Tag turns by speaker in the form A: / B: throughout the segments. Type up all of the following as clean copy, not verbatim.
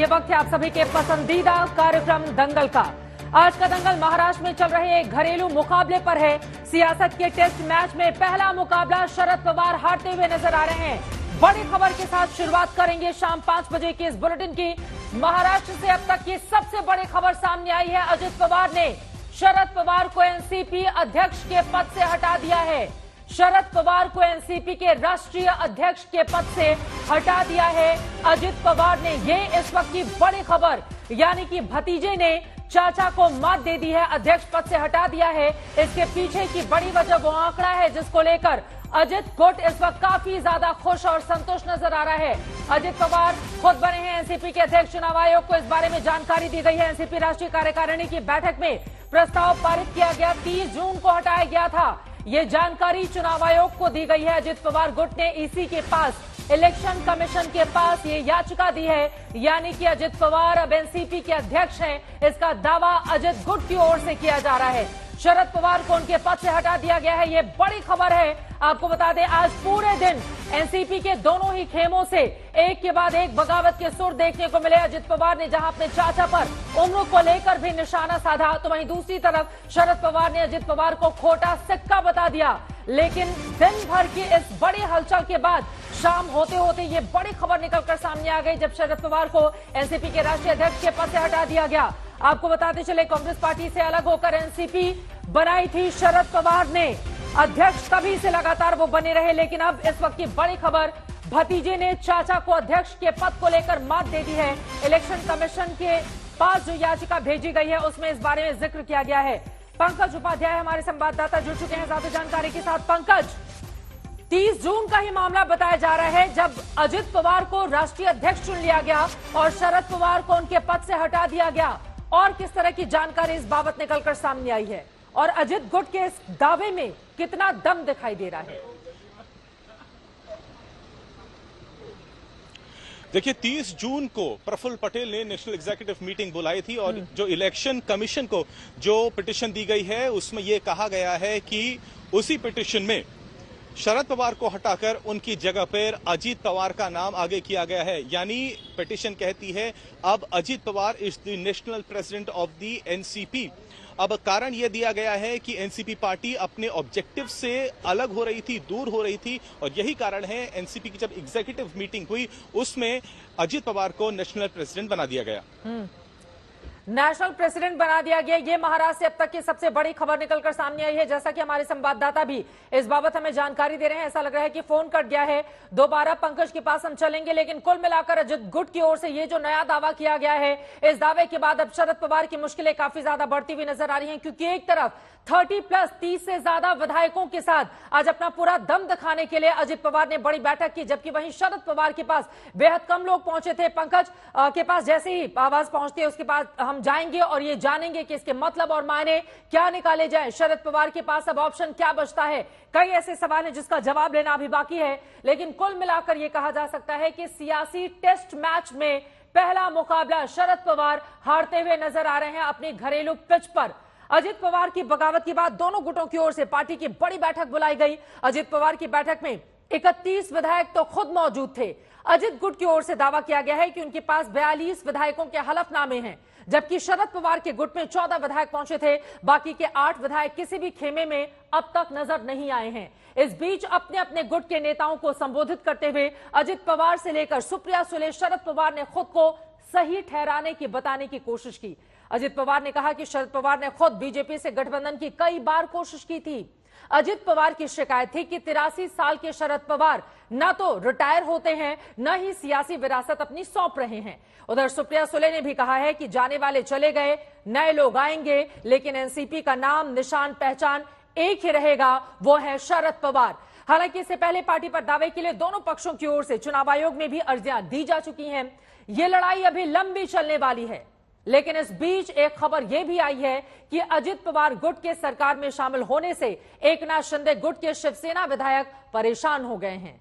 A: ये वक्त है आप सभी के पसंदीदा कार्यक्रम दंगल का। आज का दंगल महाराष्ट्र में चल रहे एक घरेलू मुकाबले पर है। सियासत के टेस्ट मैच में पहला मुकाबला शरद पवार हारते हुए नजर आ रहे हैं। बड़ी खबर के साथ शुरुआत करेंगे शाम 5 बजे के इस बुलेटिन की। महाराष्ट्र से अब तक की सबसे बड़ी खबर सामने आई है। अजित पवार ने शरद पवार को एनसीपी अध्यक्ष के पद से हटा दिया है। शरद पवार को एनसीपी के राष्ट्रीय अध्यक्ष के पद से हटा दिया है अजित पवार ने। ये इस वक्त की बड़ी खबर, यानी कि भतीजे ने चाचा को मात दे दी है, अध्यक्ष पद से हटा दिया है। इसके पीछे की बड़ी वजह वो आंकड़ा है जिसको लेकर अजित गुट इस वक्त काफी ज्यादा खुश और संतुष्ट नजर आ रहा है। अजित पवार खुद बने हैं एनसीपी के अध्यक्ष। चुनाव आयोग को इस बारे में जानकारी दी गई है। एनसीपी राष्ट्रीय कार्यकारिणी की बैठक में प्रस्ताव पारित किया गया। 30 जून को हटाया गया था। ये जानकारी चुनाव आयोग को दी गई है। अजित पवार गुट ने ईसी के पास, इलेक्शन कमीशन के पास ये याचिका दी है, यानी कि अजित पवार अब एनसीपी के अध्यक्ष हैं। इसका दावा अजित गुट की ओर से किया जा रहा है। शरद पवार को उनके पद से हटा दिया गया है। ये बड़ी खबर है। आपको बता दें, आज पूरे दिन एनसीपी के दोनों ही खेमों से एक के बाद एक बगावत के सुर देखने को मिले। अजित पवार ने जहां अपने चाचा पर उम्र को लेकर भी निशाना साधा, तो वहीं दूसरी तरफ शरद पवार ने अजित पवार को खोटा सिक्का बता दिया। लेकिन दिन भर की इस बड़ी हलचल के बाद शाम होते होते ये बड़ी खबर निकलकर सामने आ गई जब शरद पवार को एनसीपी के राष्ट्रीय अध्यक्ष के पद से हटा दिया गया। आपको बताते चले, कांग्रेस पार्टी से अलग होकर एनसीपी बनाई थी शरद पवार ने। अध्यक्ष तभी से लगातार वो बने रहे, लेकिन अब इस वक्त की बड़ी खबर, भतीजे ने चाचा को अध्यक्ष के पद को लेकर मात दे दी है। इलेक्शन कमीशन के पास जो याचिका भेजी गई है उसमें इस बारे में जिक्र किया गया है। पंकज उपाध्याय हमारे संवाददाता जुड़ चुके हैं ज्यादा जानकारी के साथ। पंकज, 30 जून का ही मामला बताया जा रहा है जब अजित पवार को राष्ट्रीय अध्यक्ष चुन लिया गया और शरद पवार को उनके पद से हटा दिया गया। और किस तरह की जानकारी इस बाबत निकलकर सामने आई है और अजित गुट के इस दावे में कितना दम दिखाई दे रहा है?
B: देखिए, 30 जून को प्रफुल्ल पटेल ने नेशनल एग्जीक्यूटिव मीटिंग बुलाई थी और जो इलेक्शन कमीशन को जो पिटीशन दी गई है उसमें यह कहा गया है कि उसी पिटीशन में शरद पवार को हटाकर उनकी जगह पर अजित पवार का नाम आगे किया गया है। यानी पिटीशन कहती है अब Ajit Pawar is the national president of the NCP. अब कारण यह दिया गया है कि एनसीपी पार्टी अपने ऑब्जेक्टिव से अलग हो रही थी, दूर हो रही थी, और यही कारण है एनसीपी की जब एग्जीक्यूटिव मीटिंग हुई उसमें अजित पवार को नेशनल प्रेसिडेंट बना दिया गया।
A: नेशनल प्रेसिडेंट बना दिया गया। ये महाराष्ट्र से अब तक की सबसे बड़ी खबर निकलकर सामने आई है। जैसा कि हमारे संवाददाता भी इस बाबत हमें जानकारी दे रहे हैं, ऐसा लग रहा है कि फोन कट गया है। दोबारा पंकज के पास हम चलेंगे, लेकिन कुल मिलाकर अजित गुट की ओर से ये जो नया दावा किया गया है, इस दावे के बाद अब शरद पवार की मुश्किलें काफी ज्यादा बढ़ती हुई नजर आ रही हैं, क्योंकि एक तरफ 30 से ज्यादा विधायकों के साथ आज अपना पूरा दम दिखाने के लिए अजित पवार ने बड़ी बैठक की, जबकि वहीं शरद पवार के पास बेहद कम लोग पहुंचे थे। पंकज के पास जैसे ही आवाज पहुंचती है उसके बाद हम जाएंगे और ये जानेंगे कि इसके मतलब और मायने क्या निकाले जाएं। शरद पवार के पास अब ऑप्शन क्या बचता है? कई ऐसे सवाल हैं जिसका जवाब लेना अभी बाकी है, लेकिन कुल मिलाकर यह कहा जा सकता है कि सियासी टेस्ट मैच में पहला मुकाबला शरद पवार हारते हुए नजर आ रहे हैं अपनी घरेलू पिच पर। अजित पवार की बगावत के बाद दोनों गुटों की ओर से पार्टी की बड़ी बैठक बुलाई गई। अजित पवार की बैठक में 31 विधायक तो खुद मौजूद थे। अजित गुट की ओर से दावा किया गया है कि उनके पास 42 विधायकों के हलफनामे हैं, जबकि शरद पवार के गुट में 14 विधायक पहुंचे थे। बाकी के 8 विधायक किसी भी खेमे में अब तक नजर नहीं आए हैं। इस बीच अपने अपने गुट के नेताओं को संबोधित करते हुए अजित पवार से लेकर सुप्रिया सुले, शरद पवार ने खुद को सही ठहराने की, बताने की कोशिश की। अजित पवार ने कहा कि शरद पवार ने खुद बीजेपी से गठबंधन की कई बार कोशिश की थी। अजित पवार की शिकायत थी कि 83 साल के शरद पवार न तो रिटायर होते हैं, न ही सियासी विरासत अपनी सौंप रहे हैं। उधर सुप्रिया सुले ने भी कहा है कि जाने वाले चले गए, नए लोग आएंगे, लेकिन एनसीपी का नाम, निशान, पहचान एक ही रहेगा, वो है शरद पवार। हालांकि इससे पहले पार्टी पर दावे के लिए दोनों पक्षों की ओर से चुनाव आयोग में भी अर्जियां दी जा चुकी हैं। ये लड़ाई अभी लंबी चलने वाली है, लेकिन इस बीच एक खबर यह भी आई है कि अजित पवार गुट के सरकार में शामिल होने से एकनाथ शिंदे गुट के शिवसेना विधायक परेशान हो गए हैं।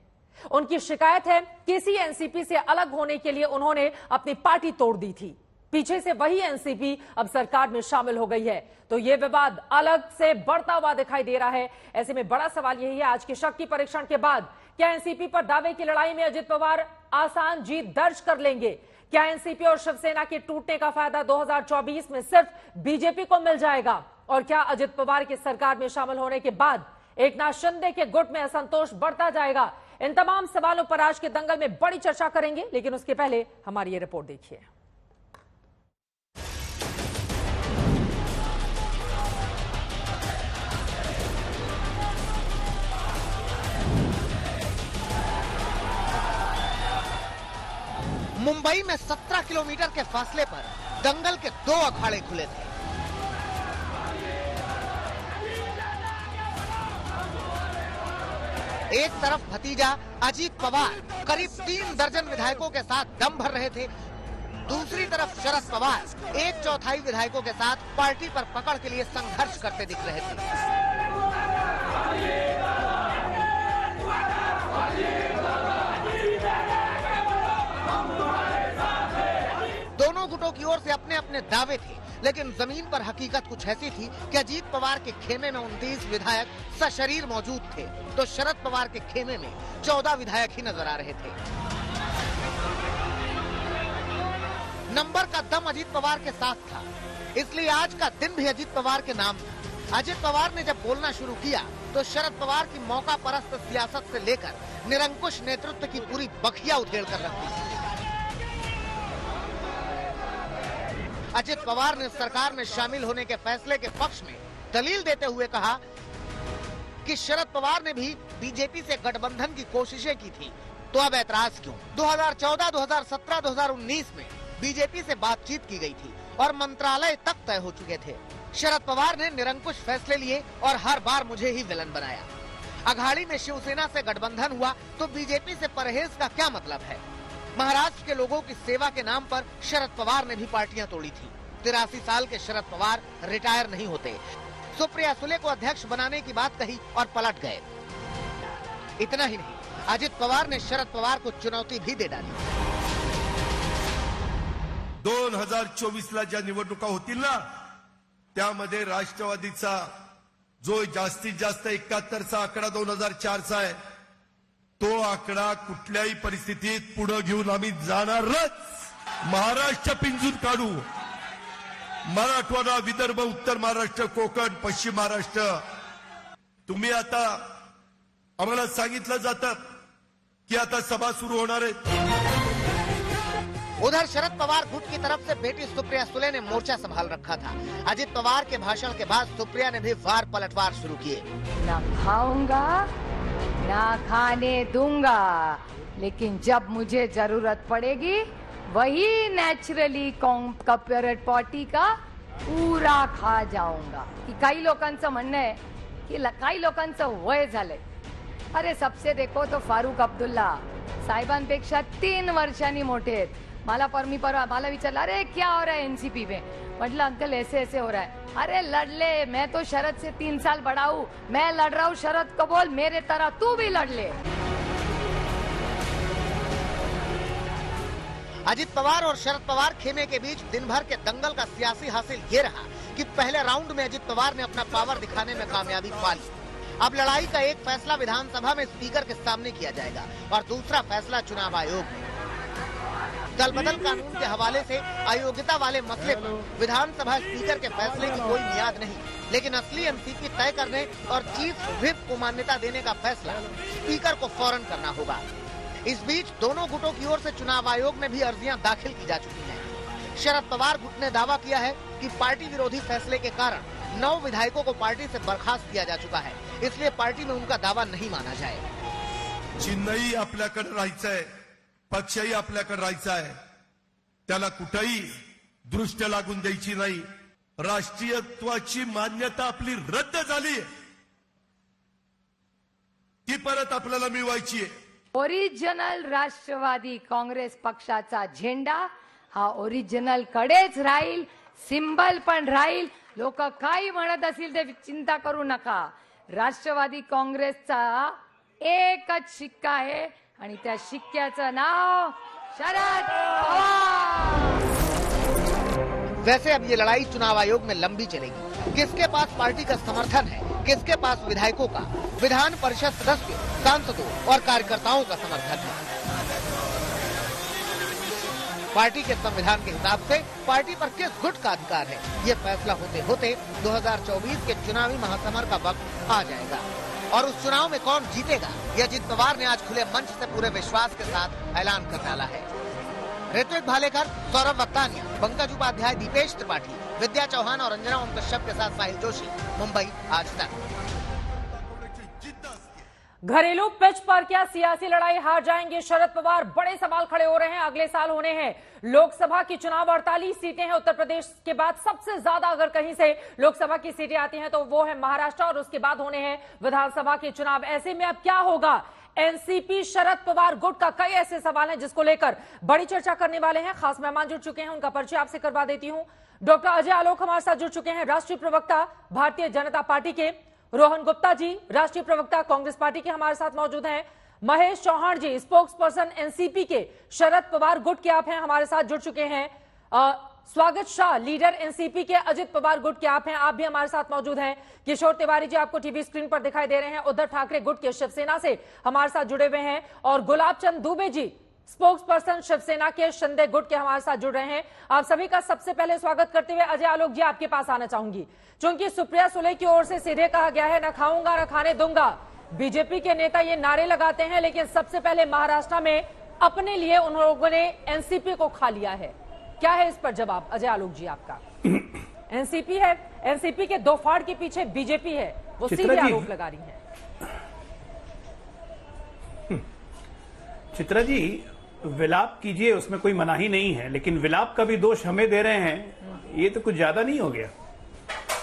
A: उनकी शिकायत है कि इसी एनसीपी से अलग होने के लिए उन्होंने अपनी पार्टी तोड़ दी थी। पीछे से वही एनसीपी अब सरकार में शामिल हो गई है, तो यह विवाद अलग से बढ़ता हुआ दिखाई दे रहा है। ऐसे में बड़ा सवाल यही है, आज के शक्ति परीक्षण के बाद क्या एनसीपी पर दावे की लड़ाई में अजित पवार आसान जीत दर्ज कर लेंगे? क्या एनसीपी और शिवसेना के टूटने का फायदा 2024 में सिर्फ बीजेपी को मिल जाएगा? और क्या अजित पवार की सरकार में शामिल होने के बाद एकनाथ शिंदे के गुट में असंतोष बढ़ता जाएगा? इन तमाम सवालों पर आज के दंगल में बड़ी चर्चा करेंगे, लेकिन उसके पहले हमारी ये रिपोर्ट देखिए।
C: मुंबई में 17 किलोमीटर के फासले पर दंगल के 2 अखाड़े खुले थे। एक तरफ भतीजा अजीत पवार करीब 3 दर्जन विधायकों के साथ दम भर रहे थे, दूसरी तरफ शरद पवार 1/4 विधायकों के साथ पार्टी पर पकड़ के लिए संघर्ष करते दिख रहे थे। दोनों गुटों की ओर से अपने अपने दावे थे, लेकिन जमीन पर हकीकत कुछ ऐसी थी कि अजीत पवार के खेमे में 29 विधायक सशरीर मौजूद थे, तो शरद पवार के खेमे में 14 विधायक ही नजर आ रहे थे। नंबर का दम अजीत पवार के साथ था, इसलिए आज का दिन भी अजीत पवार के नाम था। अजीत पवार ने जब बोलना शुरू किया तो शरद पवार की मौका परस्त सियासत से लेकर निरंकुश नेतृत्व की पूरी बखिया उधेड़ कर रख दी। अजित पवार ने सरकार में शामिल होने के फैसले के पक्ष में दलील देते हुए कहा कि शरद पवार ने भी बीजेपी से गठबंधन की कोशिशें की थी, तो अब ऐतराज क्यों? 2014, 2017, 2019 में बीजेपी से बातचीत की गई थी और मंत्रालय तक तय हो चुके थे। शरद पवार ने निरंकुश फैसले लिए और हर बार मुझे ही विलन बनाया। अघाड़ी में शिवसेना से गठबंधन हुआ तो बीजेपी से परहेज का क्या मतलब है? महाराष्ट्र के लोगों की सेवा के नाम पर शरद पवार ने भी पार्टियां तोड़ी थी। 83 साल के शरद पवार रिटायर नहीं होते। सुप्रिया सुले को अध्यक्ष बनाने की बात कही और पलट गए। इतना ही नहीं, अजित पवार ने शरद पवार को चुनौती भी दे डाली।
D: 2024ला ज्या निवडणुका होतील ना, त्यामध्ये राष्ट्रवादीचा जो जास्तीत जास्त 71चा आकडा 2004चा आहे, तो आकडा कुठल्याही परिस्थितीत पुढे घेऊन आम्ही जाणारच। महाराष्ट्र पिंजून काढू। मराठवाडा, विदर्भ, उत्तर महाराष्ट्र, कोकण, पश्चिम महाराष्ट्र, तुम्ही आता आम्हाला सांगितलं जातं की आता सभा सुरू होणार आहे।
C: उधर शरद पवार गुट की तरफ से बेटी सुप्रिया सुले ने मोर्चा संभाल रखा था। अजित पवार के भाषण के बाद सुप्रिया ने भी वार पलटवार शुरू किए।
E: ना खाऊंगा ना खाने दूंगा, लेकिन जब मुझे जरूरत पड़ेगी वही नेचरली कॉर्पोरेट पार्टी का पूरा खा जाऊंगा। की काही लोकांचं म्हणणं आहे की काही लोकांचं वय झालंय। अरे सबसे देखो तो फारूक अब्दुल्ला साहेबांपेक्षा 3 वर्षांनी मोठे आहेत। मला विचारलं अरे क्या हो रहा है एनसीपी में? मतलब अंकल ऐसे ऐसे हो रहा है। अरे लड़ ले, मैं तो शरद से 3 साल बड़ा हूँ, मैं लड़ रहा हूँ, शरद को बोल मेरे तरह तू भी लड़ ले।
C: अजित पवार और शरद पवार खेमे के बीच दिन भर के दंगल का सियासी हासिल ये रहा कि पहले राउंड में अजित पवार ने अपना पावर दिखाने में कामयाबी पा ली। अब लड़ाई का एक फैसला विधानसभा में स्पीकर के सामने किया जाएगा और दूसरा फैसला चुनाव आयोग में। दल बदल कानून के हवाले से अयोग्यता वाले मसले पर विधानसभा स्पीकर के फैसले की कोई मियाद नहीं, लेकिन असली एमसीपी तय करने और चीफ व्हिप को मान्यता देने का फैसला स्पीकर को फौरन करना होगा। इस बीच दोनों गुटों की ओर से चुनाव आयोग में भी अर्जियां दाखिल की जा चुकी हैं। शरद पवार गुट ने दावा किया है कि पार्टी विरोधी फैसले के कारण 9 विधायकों को पार्टी से बर्खास्त किया जा चुका है, इसलिए पार्टी में उनका दावा नहीं माना जाए।
D: चिन्हही आपल्याकडे राहायचं आहे, पक्षही आपल्याकडे राहायचा आहे, त्याला कुठेही दृष्ट लागून द्यायची नाही। राष्ट्रीयत्वाची मान्यता आपली रद्द झाली, ती परत आपल्याला मिळवायची आहे।
E: ओरिजिनल राष्ट्रवादी काँग्रेस पक्षाचा झेंडा हा ओरिजिनल कडेच राहील, सिंबल पण राहील। लोक काही म्हणत असतील ते चिंता करू नका। राष्ट्रवादी काँग्रेसचा एकच शिक्का आहे आणि त्या शिक्क्याचं नाव शरद पवार।
C: वैसे अब ये लड़ाई चुनाव आयोग में लंबी चलेगी। किसके पास पार्टी का समर्थन है, किसके पास विधायकों का, विधान परिषद सदस्यों, सांसदों और कार्यकर्ताओं का समर्थन है। पार्टी के संविधान के हिसाब से पार्टी पर किस गुट का अधिकार है, ये फैसला होते होते 2024 के चुनावी महासमर का वक्त आ जाएगा। और उस चुनाव में कौन जीतेगा, यह अजित पवार ने आज खुले मंच से पूरे विश्वास के साथ ऐलान कर डाला है। ऋत्विक भालेकर, सौरभ वक्तानिया, पंकज उपाध्याय, दीपेश त्रिपाठी, विद्या चौहान और अंजना ओम कश्यप के साथ साहिल जोशी, मुंबई आज तक।
A: घरेलू पिच पर क्या सियासी लड़ाई हार जाएंगे शरद पवार? बड़े सवाल खड़े हो रहे हैं। अगले साल होने हैं लोकसभा की चुनाव, 48 सीटें हैं उत्तर प्रदेश के बाद। सबसे ज्यादा अगर कहीं से लोकसभा की सीटें आती हैं तो वो है महाराष्ट्र, और उसके बाद होने हैं विधानसभा के चुनाव। ऐसे में अब क्या होगा? एनसीपी शरद पवार गुट का कई ऐसे सवाल हैं जिसको लेकर बड़ी चर्चा करने वाले हैं। खास मेहमान जुड़ चुके हैं, उनका परिचय आपसे करवा देती हूं। डॉक्टर अजय आलोक हमारे साथ जुड़ चुके हैं, राष्ट्रीय प्रवक्ता भारतीय जनता पार्टी के। रोहन गुप्ता जी, राष्ट्रीय प्रवक्ता कांग्रेस पार्टी के, हमारे साथ मौजूद हैं। महेश चौहान जी, स्पोक्स पर्सन एनसीपी के शरद पवार गुट के आप हैं, हमारे साथ जुड़ चुके हैं। स्वागत शाह, लीडर एनसीपी के अजित पवार गुट के आप हैं, आप भी हमारे साथ मौजूद हैं। किशोर तिवारी जी आपको टीवी स्क्रीन पर दिखाई दे रहे हैं, उद्धव ठाकरे गुट के शिवसेना से हमारे साथ जुड़े हुए हैं। और गुलाब चंद दुबे जी, स्पोक्स पर्सन शिवसेना के शिंदे गुट के, हमारे साथ जुड़ रहे हैं। आप सभी का सबसे पहले स्वागत करते हुए अजय आलोक जी आपके पास आना चाहूंगी। चूंकि सुप्रिया सुले की ओर से सीधे कहा गया है न खाऊंगा न खाने दूंगा, बीजेपी के नेता ये नारे लगाते हैं, लेकिन सबसे पहले महाराष्ट्र में अपने लिए उन लोगों ने एनसीपी को खा लिया है। क्या है इस पर जवाब अजय आलोक जी आपका? एनसीपी है, एनसीपी के दो फाड़ के पीछे बीजेपी है, वो सीधे आरोप लगा रही है।
F: चित्रा जी, विलाप कीजिए, उसमें कोई मनाही नहीं है, लेकिन विलाप का भी दोष हमें दे रहे हैं, ये तो कुछ ज्यादा नहीं हो गया?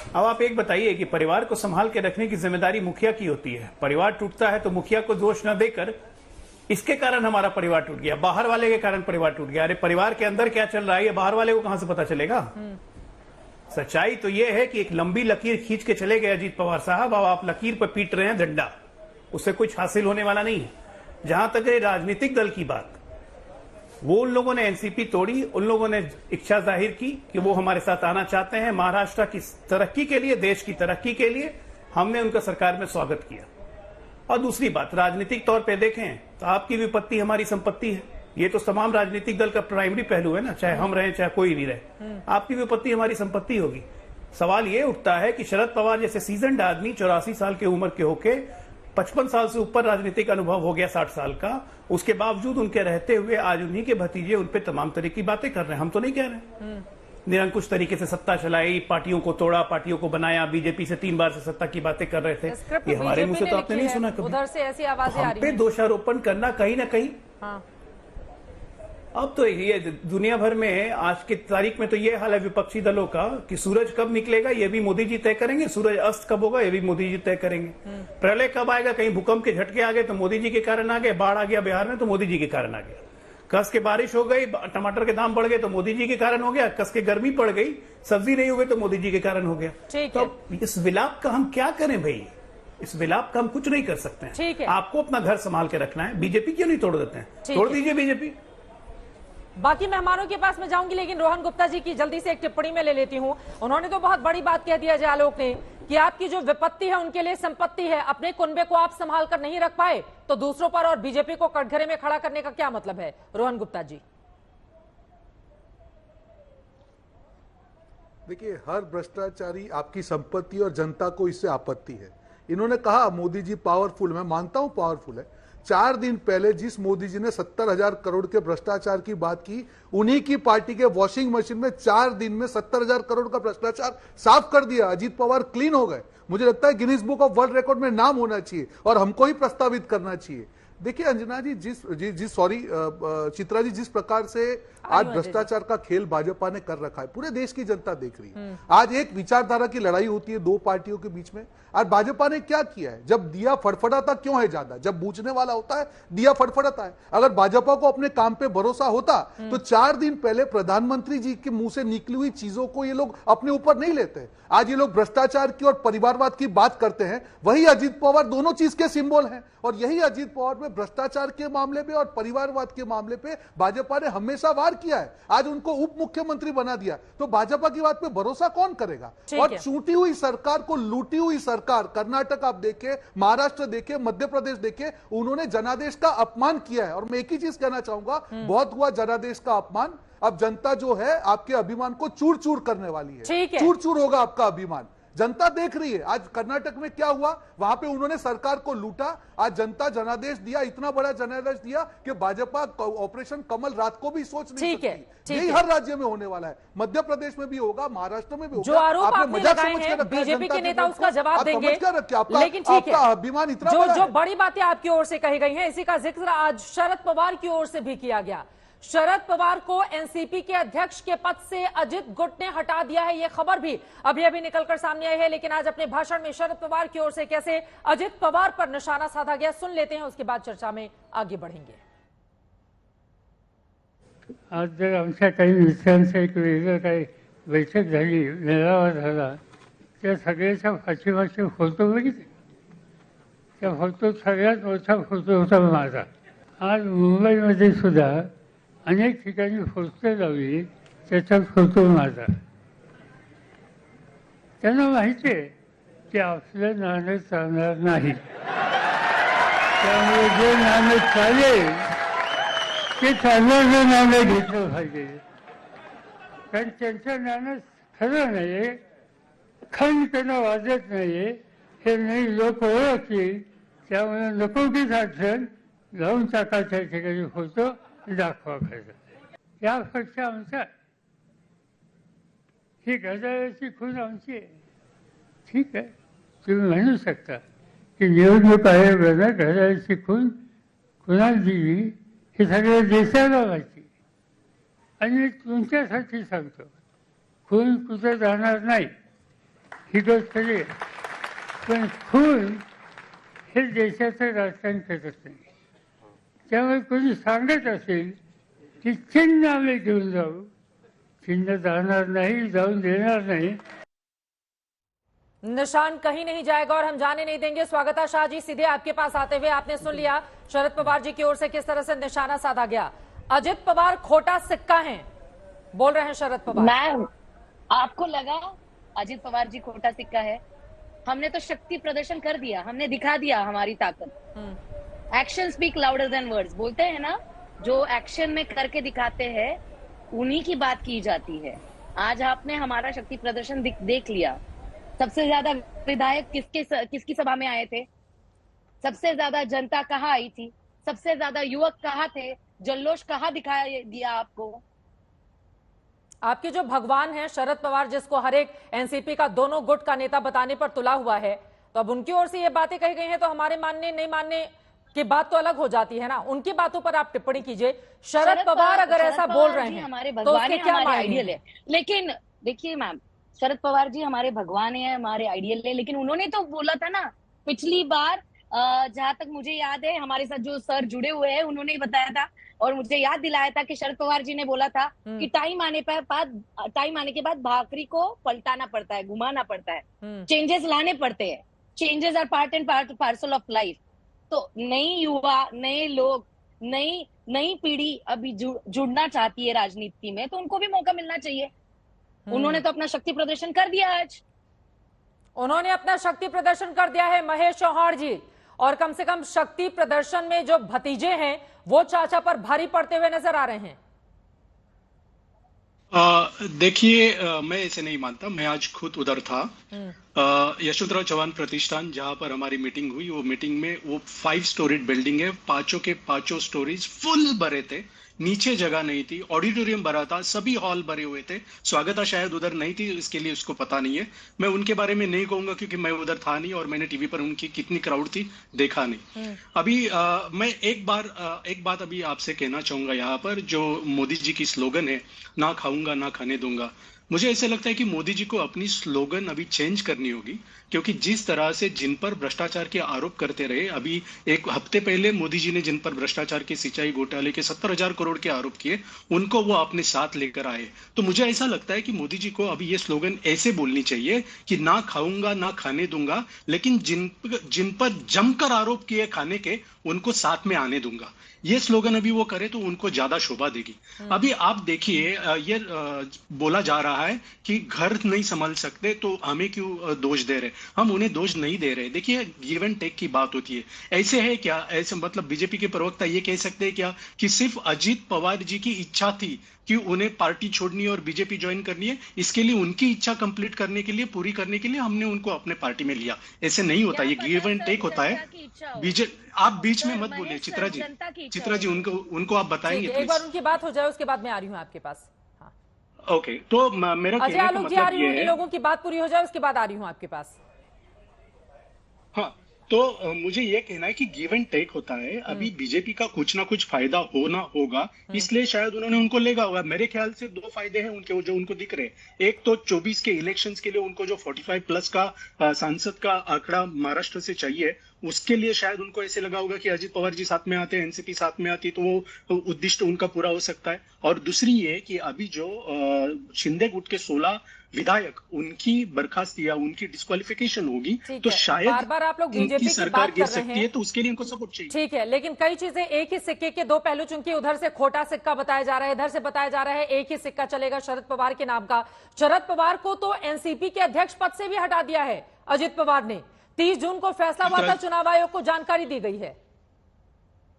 F: अब आप एक बताइए कि परिवार को संभाल के रखने की जिम्मेदारी मुखिया की होती है। परिवार टूटता है तो मुखिया को दोष न देकर इसके कारण हमारा परिवार टूट गया, बाहर वाले के कारण परिवार टूट गया। अरे परिवार के अंदर क्या चल रहा है ये बाहर वाले को कहां से पता चलेगा? सच्चाई तो ये है कि एक लंबी लकीर खींच के चले गए अजीत पवार साहब। अब आप लकीर पर पीट रहे हैं डंडा, उससे कुछ हासिल होने वाला नहीं है। जहां तक है राजनीतिक दल की बात, वो उन लोगों ने एनसीपी तोड़ी, उन लोगों ने इच्छा जाहिर की कि वो हमारे साथ आना चाहते हैं महाराष्ट्र की तरक्की के लिए, देश की तरक्की के लिए। हमने उनका सरकार में स्वागत किया। और दूसरी बात, राजनीतिक तौर पे देखें तो आपकी विपत्ति हमारी संपत्ति है। ये तो तमाम राजनीतिक दल का प्राइमरी पहलू है ना, चाहे हम रहें चाहे कोई भी रहे, आपकी विपत्ति हमारी संपत्ति होगी। सवाल ये उठता है कि शरद पवार जैसे सीजन्ड आदमी, 84 साल की उम्र के होके 55 साल से ऊपर राजनीतिक अनुभव हो गया, 60 साल का, उसके बावजूद उनके रहते हुए आज उन्हीं के भतीजे उन पे तमाम तरह की बातें कर रहे हैं। हम तो नहीं कह रहे। निरंकुश तरीके से सत्ता चलाई, पार्टियों को तोड़ा, पार्टियों को बनाया, बीजेपी से 3 बार से सत्ता की बातें कर रहे थे। ये हमारे मुंह से तो आपने नहीं सुना कभी।
A: उधर से ऐसी आवाजें आ रही
F: हैं। दोषारोपण करना कहीं ना कहीं। हाँ। अब तो ये दुनिया भर में आज की तारीख में तो ये हाल है विपक्षी दलों का कि सूरज कब निकलेगा ये भी मोदी जी तय करेंगे, सूरज अस्त कब होगा ये भी मोदी जी तय करेंगे, प्रलय कब आएगा, कहीं भूकंप के झटके आ गए तो मोदी जी के कारण आ गए, बाढ़ आ गया बिहार में तो मोदी जी के कारण आ गया, कस के बारिश हो गई, टमाटर के दाम बढ़ गए तो मोदी जी के कारण हो गया, कस के गर्मी पड़ गई, सब्जी नहीं हो गई तो मोदी जी के कारण हो गया। तो इस विलाप का हम क्या करें भाई? इस विलाप का हम कुछ नहीं कर सकते हैं। आपको अपना घर संभाल के रखना है। बीजेपी क्यों नहीं तोड़ देते हैं? तोड़ दीजिए बीजेपी।
A: बाकी मेहमानों के पास मैं जाऊंगी, लेकिन रोहन गुप्ता जी की जल्दी से एक टिप्पणी में ले लेती हूं। उन्होंने तो बहुत बड़ी बात कह दी अजय आलोक ने कि आपकी जो विपत्ति है उनके लिए संपत्ति है। अपने कुनबे को आप संभाल कर नहीं रख पाए तो दूसरों पर और बीजेपी को कटघरे में खड़ा करने का क्या मतलब है? रोहन गुप्ता जी।
G: देखिए, हर भ्रष्टाचारी आपकी संपत्ति और जनता को इससे आपत्ति है। इन्होंने कहा मोदी जी पावरफुल, मैं मानता हूं पावरफुल है। 4 दिन पहले जिस मोदी जी ने 70,000 करोड़ के भ्रष्टाचार की बात की, उन्हीं की पार्टी के वॉशिंग मशीन में 4 दिन में 70,000 करोड़ का भ्रष्टाचार साफ कर दिया। अजीत पवार क्लीन हो गए। मुझे लगता है Guinness book of world record में नाम होना चाहिए और हमको ही प्रस्तावित करना चाहिए। देखिए अंजना जी, चित्रा जी, जिस प्रकार से आज भ्रष्टाचार का खेल भाजपा ने कर रखा है पूरे देश की जनता देख रही है। आज एक विचारधारा की लड़ाई होती है 2 पार्टियों के बीच में। आज भाजपा ने क्या किया है? जब दिया फड़फड़ाता क्यों है ज्यादा? जब बूझने वाला होता है दिया फड़फड़ाता है। अगर भाजपा को अपने काम पे भरोसा होता तो 4 दिन पहले प्रधानमंत्री जी के मुंह से निकली हुई चीजों को ये लोग अपने ऊपर नहीं लेते। आज ये लोग भ्रष्टाचार की और परिवारवाद की बात करते हैं। वही अजीत पवार दोनों चीज के सिंबल हैं और यही अजीत पवार में भ्रष्टाचार के मामले में और परिवारवाद के मामले पे भाजपा ने हमेशा वार किया है। आज उनको उप मुख्यमंत्री बना दिया तो भाजपा की बात पे भरोसा कौन करेगा? और छूटी हुई सरकार को लूटी हुई सरकार, कर्नाटक आप देखे, महाराष्ट्र देखे, मध्य प्रदेश देखे, उन्होंने जनादेश का अपमान किया है। और मैं एक ही चीज कहना चाहूंगा, बहुत हुआ जनादेश का अपमान। अब जनता जो है आपके अभिमान को चूर चूर करने वाली है।
A: ठीक है।
G: चूर चूर होगा आपका अभिमान। जनता देख रही है आज कर्नाटक में क्या हुआ, वहां पे उन्होंने सरकार को लूटा। आज जनता जनादेश दिया, इतना बड़ा जनादेश दिया कि भाजपा ऑपरेशन कमल रात को भी सोच नहीं सकती। यही हर राज्य में होने वाला है, मध्य प्रदेश में भी होगा, महाराष्ट्र में भी होगा।
A: जो आरोप आपने लगाए हैं बीजेपी के नेता उसका जवाब देंगे, लेकिन ठीक है,
G: अभिमान इतना
A: जो बड़ी बातें आपकी ओर से कही गई हैं, इसी का जिक्र आज शरद पवार की ओर से भी किया गया। शरद पवार को एनसीपी के अध्यक्ष के पद से अजित गुट ने हटा दिया है, यह खबर भी अभी अभी निकलकर सामने आई है। लेकिन आज अपने भाषण में शरद पवार की ओर से कैसे अजित पवार पर निशाना साधा गया, सुन लेते हैं, उसके बाद चर्चा में आगे बढ़ेंगे।
H: आज जर आमच्या काही विषयांचं एक वेगळं काही बैठक झाली, मेळावा झाला, त्या सगळ्याच्या पाठीमागचे फोटो बघितले. त्या फोटो सगळ्यात मोठा फोटो होता माझा. आज मुंबईमध्ये सुद्धा अनेक ठिकाणी पोस्टर लावली, त्याचा फोटो माझा. त्यांना माहिती आहे की आपलं नाणं चालणार नाही, त्यामुळे जे नाणं चालेल ते चालणारं नाणं घेतलं पाहिजे. कारण त्यांचं नाणं खरं नाही, खंडपणा वाजत नाही, हे नाही लोक ओळखतील. त्यामुळे नको की अडचण लावून टाकायच्या ठिकाणी फोटो दाखवा पाहिजे. यापेक्षा आमचा ही घड्याळाची खून आमची आहे. ठीक आहे, तुम्ही म्हणू शकता की निवडणूक आयोगानं घड्याळाची खून कुणाला दिली हे सगळ्या देशाला माहिती. आणि मी तुमच्यासाठी सांगतो, खून कुठं जाणार नाही ही गोष्ट खरी आहे, पण खून हे देशाचं राजकारण करत नाही. त्यामुळे कोणी सांगत असेल की चिन्ह आम्ही घेऊन जाऊ, चिन्ह जाणार नाही, जाऊन देणार नाही.
A: निशान कहीं नहीं जाएगा और हम जाने नहीं देंगे। स्वागता शाह जी, सीधे आपके पास आते हुए आपने सुन लिया शरद पवार जी की ओर से किस तरह से निशाना साधा गया। अजित पवार खोटा सिक्का हैं, बोल रहे हैं शरद पवार।
E: मैम, आपको लगा अजित पवार जी खोटा सिक्का है? हमने तो शक्ति प्रदर्शन कर दिया, हमने दिखा दिया हमारी ताकत। Action speak louder than words बोलते हैं ना, जो एक्शन में करके दिखाते हैं उन्हीं की बात की जाती है। आज आपने हमारा शक्ति प्रदर्शन देख लिया। सबसे ज्यादा विधायक किसकी सभा में आए थे? सबसे ज्यादा जनता कहाँ आई थी? सबसे ज्यादा युवक कहाँ थे? जल्लोष कहाँ दिखाया दिया आपको?
A: आपके जो भगवान हैं शरद पवार, जिसको हर एक एनसीपी का दोनों गुट का नेता बताने पर तुला हुआ है, तो अब उनकी ओर से ये बातें कही गई हैं तो हमारे मानने नहीं मानने की बात तो अलग हो जाती है ना। उनकी बातों पर आप टिप्पणी कीजिए। शरद पवार अगर ऐसा बोल रहे हैं
E: हमारे
A: तो
E: भगवान
A: उसके
E: है,
A: क्या
E: हमारे
A: मायने
E: आइडियल है। लेकिन देखिए मैम, शरद पवार जी हमारे भगवान है, हमारे आइडियल है, लेकिन उन्होंने तो बोला था ना पिछली बार, जहां तक मुझे याद है हमारे साथ जो सर जुड़े हुए हैं उन्होंने ही बताया था और मुझे याद दिलाया था कि शरद पवार जी ने बोला था कि टाइम आने के बाद भाकरी को पलटाना पड़ता है, घुमाना पड़ता है, चेंजेस लाने पड़ते हैं। Changes are part and parcel of life. तो नई युवा, नए लोग, नई पीढ़ी अभी जुड़ना चाहती है राजनीति में, तो उनको भी मौका मिलना चाहिए। उन्होंने तो अपना शक्ति प्रदर्शन कर दिया। आज
A: उन्होंने अपना शक्ति प्रदर्शन कर दिया है महेश चौहान जी, और कम से कम शक्ति प्रदर्शन में जो भतीजे हैं वो चाचा पर भारी पड़ते हुए नजर आ रहे हैं।
I: देखिए, मैं ऐसे नहीं मानता। मैं आज खुद उधर था, यशवंतराव चौहान प्रतिष्ठान जहां पर हमारी मीटिंग हुई। वो मीटिंग में वो 5 स्टोरीड बिल्डिंग है, पांचों के पांचों स्टोरीज फुल भरे थे, नीचे जगह नहीं थी, ऑडिटोरियम भरा था, सभी हॉल भरे हुए थे। स्वागता शायद उधर नहीं थी, इसके लिए उसको पता नहीं है। मैं उनके बारे में नहीं कहूंगा क्योंकि मैं उधर था नहीं और मैंने टीवी पर उनकी कितनी क्राउड थी देखा नहीं। अभी मैं एक बात अभी आपसे कहना चाहूंगा यहाँ पर, जो मोदी जी की स्लोगन है, ना खाऊंगा ना खाने दूंगा। मुझे ऐसा लगता है कि मोदी जी को अपनी स्लोगन अभी चेंज करनी होगी, क्योंकि जिस तरह से जिन पर भ्रष्टाचार के आरोप करते रहे, अभी एक हफ्ते पहले मोदी जी ने जिन पर भ्रष्टाचार के सिंचाई घोटाले के 70,000 करोड़ के आरोप किए, उनको वो अपने साथ लेकर आए। तो मुझे ऐसा लगता है कि मोदी जी को अभी ये स्लोगन ऐसे बोलनी चाहिए कि ना खाऊंगा ना खाने दूंगा, लेकिन जिन पर जमकर आरोप किए खाने के, उनको साथ में आने दूंगा। ये स्लोगन अभी वो करे तो उनको ज्यादा शोभा देगी। अभी आप देखिए, ये बोला जा रहा है कि घर नहीं संभाल सकते तो हमें क्यों दोष दे रहे। हम उन्हें दोष नहीं दे रहे। देखिए, गिव एंड टेक की बात होती है। ऐसे है क्या, ऐसे मतलब बीजेपी के प्रवक्ता ये कह सकते हैं क्या कि सिर्फ अजीत पवार जी की इच्छा थी कि उन्हें पार्टी छोड़नी है और बीजेपी ज्वाइन करनी है, इसके लिए उनकी इच्छा कंप्लीट करने के लिए, पूरी करने के लिए हमने उनको अपने पार्टी में लिया। ऐसे नहीं होता, ये गिव एंड टेक होता है। आप बीच में मत बोलिए चित्रा जी। चित्रा जी, उनको आप बताएंगे
A: एक बार उनकी बात हो जाए, उसके बाद मैं आ रही हूँ आपके पास।
I: ओके, तो मेरा
A: अजय आलोक जी आ रही हूँ, लोगों की बात पूरी हो जाए उसके बाद आ रही हूँ आपके पास।
I: हाँ, तो मुझे ये कहना है कि गिव एंड टेक होता है। अभी बीजेपी का कुछ ना कुछ फायदा होना होगा, इसलिए शायद उन्होंने उनको लेगा होगा। मेरे ख्याल से 2 फायदे हैं उनके जो उनको दिख रहे हैं। एक तो 24 के इलेक्शंस के लिए उनको जो 45+ का सांसद का आंकड़ा महाराष्ट्र से चाहिए, उसके लिए शायद उनको ऐसे लगा होगा कि अजित पवार जी साथ में आते हैं, एनसीपी साथ में आती, तो वो उद्दिष्ट उनका पूरा हो सकता है। और दूसरी ये कि अभी जो शिंदे गुट के 16 विधायक, उनकी बर्खास्त या उनकी डिस्क्वालिफिकेशन होगी तो शायद
A: बार-बार आप लोग बीजेपी की
I: सरकार
A: बात
I: गिर
A: कर रहे
I: सकती है, तो उसके लिए इनको सपोर्ट चाहिए।
A: ठीक है, लेकिन कई चीजें एक ही सिक्के के 2 पहलू, चूंकि उधर से खोटा सिक्का बताया जा रहा है, इधर से बताया जा रहा है एक ही सिक्का चलेगा शरद पवार के नाम का। शरद पवार को तो एनसीपी के अध्यक्ष पद से भी हटा दिया है अजित पवार ने। 30 जून को फैसला हुआ था, चुनाव आयोग को जानकारी दी गई है।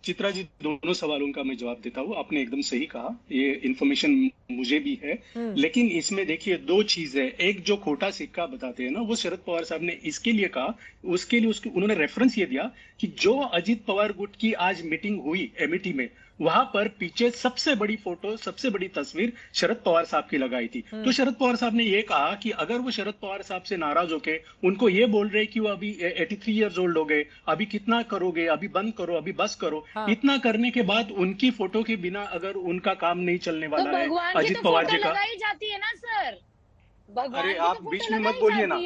I: चित्रा जी, दोनों सवालों का मैं जवाब देता हूँ। आपने एकदम सही कहा, ये इन्फॉर्मेशन मुझे भी है, लेकिन इसमें देखिए 2 चीजें। एक जो खोटा सिक्का बताते हैं ना, वो शरद पवार साहब ने इसके लिए कहा, उसके लिए उन्होंने रेफरेंस ये दिया कि जो अजित पवार गुट की आज मीटिंग हुई एमिटी में, वहां पर पीछे सबसे बड़ी फोटो, सबसे बड़ी तस्वीर शरद पवार साहब की लगाई थी। तो शरद पवार साहब ने ये कहा कि अगर वो शरद पवार साहब से नाराज होके उनको ये बोल रहे कि वो अभी 83 ईयर्स ओल्ड हो गए, अभी कितना करोगे, अभी बंद करो, अभी बस करो, इतना करने के बाद उनकी फोटो के बिना अगर उनका काम नहीं चलने वाला है अजित पवार जी का,
J: जाती है ना सर।
I: अरे आप बीच में मत बोलिए ना,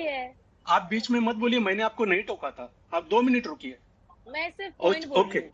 I: आप बीच में मत बोलिए। मैंने आपको नहीं टोका था, आप 2 मिनट रुकिए।
J: मैं सिर्फ पॉइंट बोल रही हूं।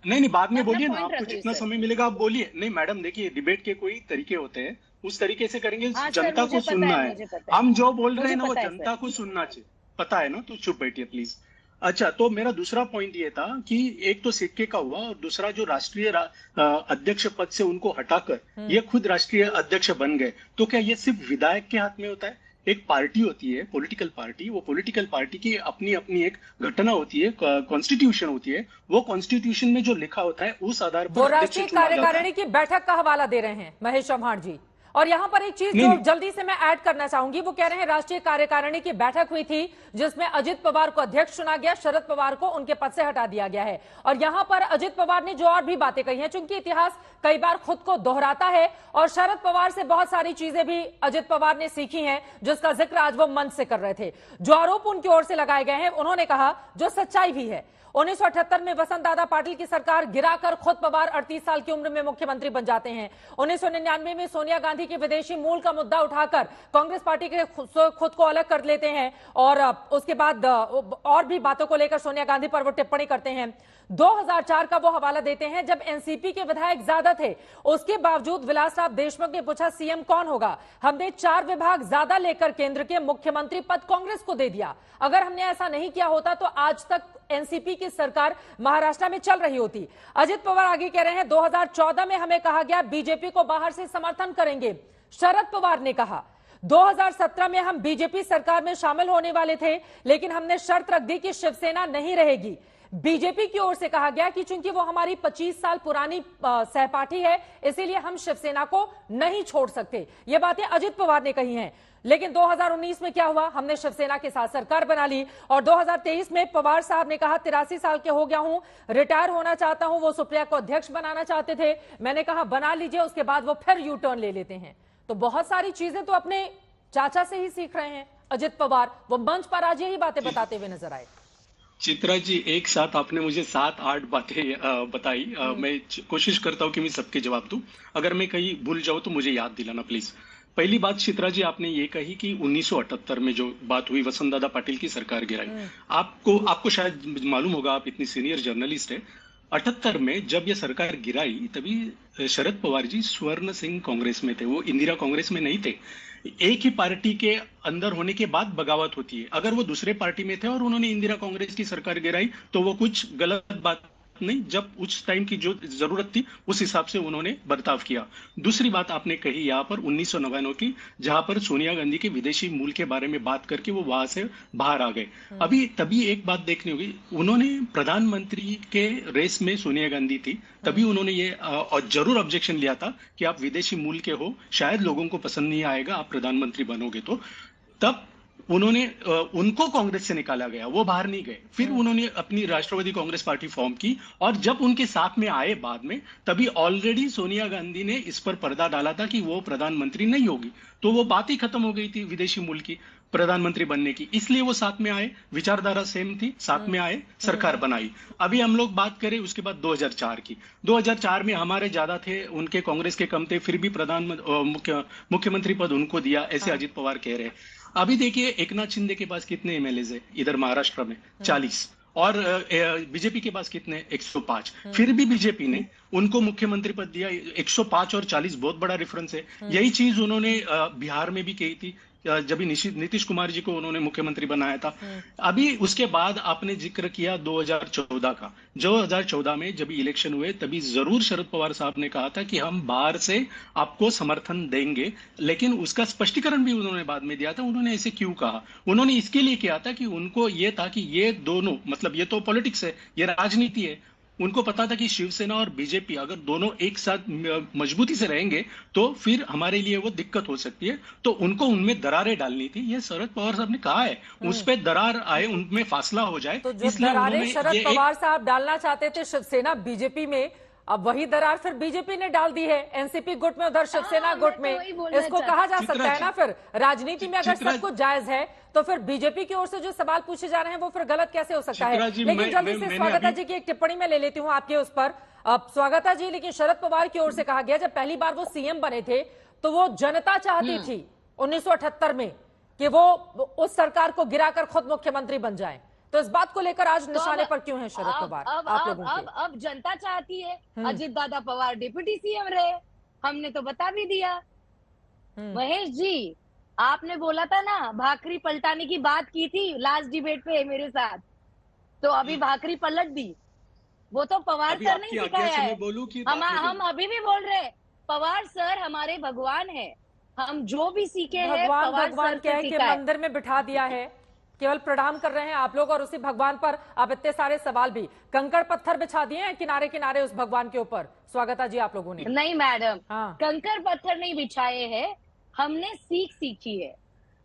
I: नहीं, बाद में बोलिए ना, आपको जितना समय मिलेगा आप बोलिए। नहीं मैडम, देखिए डिबेट के कोई तरीके होते हैं, उस तरीके से करेंगे। जनता को सुनना है, हम जो बोल रहे हैं ना वो जनता को सुनना चाहिए, पता है ना। तो चुप बैठिए प्लीज। अच्छा, तो मेरा दूसरा पॉइंट ये था कि एक तो सिक्के का हुआ, और दूसरा जो राष्ट्रीय अध्यक्ष पद से उनको हटाकर ये खुद राष्ट्रीय अध्यक्ष बन गए, तो क्या ये सिर्फ विधायक के हाथ में होता है? एक पार्टी होती है, पॉलिटिकल पार्टी, वो पॉलिटिकल पार्टी की अपनी अपनी एक घटना होती है, कॉन्स्टिट्यूशन होती है। वो कॉन्स्टिट्यूशन में जो लिखा होता है उस आधार पर
A: वो राष्ट्रीय कार्यकारिणी की बैठक का हवाला दे रहे हैं महेश चव्हाण जी। और यहां पर एक चीज जो जल्दी से मैं ऐड करना चाहूंगी, वो कह रहे हैं राष्ट्रीय कार्यकारिणी की बैठक हुई थी जिसमें अजित पवार को अध्यक्ष चुना गया, शरद पवार को उनके पद से हटा दिया गया है। और यहां पर अजित पवार ने जो और भी बातें कही हैं, चूंकि इतिहास कई बार खुद को दोहराता है और शरद पवार से बहुत सारी चीजें भी अजित पवार ने सीखी हैं, जिसका जिक्र आज वो मंच से कर रहे थे। जो आरोप उनकी ओर से लगाए गए हैं, उन्होंने कहा जो सच्चाई भी है, 1978 में वसंत दादा पाटिल की सरकार गिराकर खुद पवार 38 साल की उम्र में मुख्यमंत्री बन जाते हैं। 1999 में सोनिया गांधी के विदेशी मूल का मुद्दा उठाकर कांग्रेस पार्टी के खुद को अलग कर लेते हैं और उसके बाद और भी बातों को लेकर सोनिया गांधी पर वो टिप्पणी करते हैं। 2004 का वो हवाला देते हैं जब एनसीपी के विधायक ज्यादा थे, उसके बावजूद विलासराव देशमुख ने पूछा सीएम कौन होगा, हमने 4 विभाग ज्यादा लेकर केंद्र के मुख्यमंत्री पद कांग्रेस को दे दिया। अगर हमने ऐसा नहीं किया होता तो आज तक एनसीपी की सरकार महाराष्ट्र में चल रही होती। अजित पवार आगे कह रहे हैं 2014 में हमें कहा गया बीजेपी को बाहर से समर्थन करेंगे। शरद पवार ने कहा 2017 में हम बीजेपी सरकार में शामिल होने वाले थे, लेकिन हमने शर्त रख दी कि शिवसेना नहीं रहेगी। बीजेपी की ओर से कहा गया कि चूंकि वो हमारी 25 साल पुरानी सहपाठी है, इसीलिए हम शिवसेना को नहीं छोड़ सकते। ये बातें अजित पवार ने कही हैं। लेकिन 2019 में क्या हुआ, हमने शिवसेना के साथ सरकार बना ली और 2023 में पवार साहब ने कहा 83 साल के हो गया हूं, रिटायर होना चाहता हूं। वो सुप्रिया को अध्यक्ष बनाना चाहते थे, मैंने कहा बना लीजिए। उसके बाद वो फिर यू टर्न ले लेते हैं। तो बहुत सारी चीजें तो अपने चाचा से ही सीख रहे हैं अजित पवार। वो मंच पर आज यही बातें बताते हुए नजर आए।
I: चित्रा जी, एक साथ आपने मुझे 7-8 बातें बताई। मैं कोशिश करता हूं कि मैं सबके जवाब दूं। अगर मैं कहीं भूल जाऊं तो मुझे याद दिलाना प्लीज। पहली बात चित्रा जी, आपने ये कही कि 1978 में जो बात हुई वसंत दादा पाटिल की सरकार गिराई। आपको शायद मालूम होगा, आप इतनी सीनियर जर्नलिस्ट है। 78 में जब ये सरकार गिराई तभी शरद पवार जी स्वर्ण सिंह कांग्रेस में थे, वो इंदिरा कांग्रेस में नहीं थे। एक ही पार्टी के अंदर होने के बाद बगावत होती है। अगर वो दूसरे पार्टी में थे और उन्होंने इंदिरा कांग्रेस की सरकार गिराई तो वो कुछ गलत बात नहीं, जब उस टाइम की जो जरूरत थी उस हिसाब से उन्होंने बर्ताव किया। दूसरी बात आपने कही यहाँ पर 1999 की, जहां पर सोनिया गांधी के विदेशी मूल के बारे में बात करके वो वहां से बाहर आ गए। अभी तभी एक बात देखनी होगी, उन्होंने प्रधानमंत्री के रेस में सोनिया गांधी थी, तभी उन्होंने ये जरूर ऑब्जेक्शन लिया था कि आप विदेशी मूल के हो, शायद लोगों को पसंद नहीं आएगा आप प्रधानमंत्री बनोगे तो। तब उन्होंने उनको कांग्रेस से निकाला गया, वो बाहर नहीं गए। फिर उन्होंने अपनी राष्ट्रवादी कांग्रेस पार्टी फॉर्म की, और जब उनके साथ में आए बाद में, तभी ऑलरेडी सोनिया गांधी ने इस पर पर्दा डाला था कि वो प्रधानमंत्री नहीं होगी, तो वो बात ही खत्म हो गई थी विदेशी मूल की प्रधानमंत्री बनने की। इसलिए वो साथ में आए, विचारधारा सेम थी, साथ में आए, सरकार बनाई। अभी हम लोग बात करें उसके बाद 2004 की, 2004 में हमारे ज्यादा थे, उनके कांग्रेस के कम थे, फिर भी मुख्यमंत्री पद उनको दिया, ऐसे अजित पवार कह रहे हैं। अभी देखिए एकनाथ शिंदे के पास कितने एमएलए है इधर महाराष्ट्र में, 40, और बीजेपी के पास कितने, 105। फिर भी बीजेपी ने उनको मुख्यमंत्री पद दिया। 105 और 40 बहुत बड़ा डिफरेंस है। यही चीज उन्होंने बिहार में भी कही थी, जब नीतीश कुमार जी को उन्होंने मुख्यमंत्री बनाया था। अभी उसके बाद आपने जिक्र किया 2014 का, 2014 में जब इलेक्शन हुए तभी जरूर शरद पवार साहब ने कहा था कि हम बाहर से आपको समर्थन देंगे, लेकिन उसका स्पष्टीकरण भी उन्होंने बाद में दिया था। उन्होंने ऐसे क्यों कहा? उन्होंने इसके लिए किया था कि उनको ये था कि ये दोनों, मतलब ये तो पॉलिटिक्स है, ये राजनीति है, उनको पता था कि शिवसेना और बीजेपी अगर दोनों एक साथ मजबूती से रहेंगे तो फिर हमारे लिए वो दिक्कत हो सकती है, तो उनको उनमें दरारें डालनी थी। ये शरद पवार साहब ने कहा है, उस पे दरार आए, उनमें फासला हो जाए।
A: तो जो दरारें शरद पवार साहब डालना चाहते थे शिवसेना बीजेपी में, अब वही दरार फिर बीजेपी ने डाल दी है, एनसीपी गुट में, उधर शिवसेना गुट में। इसको कहा जा सकता है ना, फिर राजनीति में अगर सब कुछ जायज है तो फिर बीजेपी की ओर से जो सवाल पूछे जा रहे हैं वो फिर गलत कैसे हो सकता है? लेकिन जल्दी से स्वागता जी की एक टिप्पणी में ले लेती हूँ आपके उस पर। अब स्वागता जी, लेकिन शरद पवार की ओर से कहा गया जब पहली बार वो सीएम बने थे तो वो जनता चाहती थी 1978 में कि वो उस सरकार को गिराकर खुद मुख्यमंत्री बन जाए, तो इस बात को लेकर आज निशाने पर क्यों है शरद पवार आप लोगों के?
J: अब जनता चाहती है अजित दादा पवार डिप्टी सीएम रहे, हमने तो बता भी दिया। महेश जी, आपने बोला था ना भाकरी पलटाने की बात की थी लास्ट डिबेट पे मेरे साथ, तो अभी भाकरी पलट दी। वो तो पवार सर ने सिखाया है। हम अभी भी बोल रहे हैं पवार सर हमारे भगवान है, हम जो भी सीखे हैं
A: भगवान क्या है कि मंदिर में बिठा दिया है, केवल प्रणाम कर रहे हैं आप लोग, और उसी भगवान पर आप इतने सारे सवाल भी, कंकड़ पत्थर बिछा दिए हैं किनारे किनारे उस भगवान के ऊपर, स्वागता जी आप लोगों ने।
J: नहीं मैडम, कंकड़ पत्थर नहीं बिछाए हैं, हमने सीख सीखी है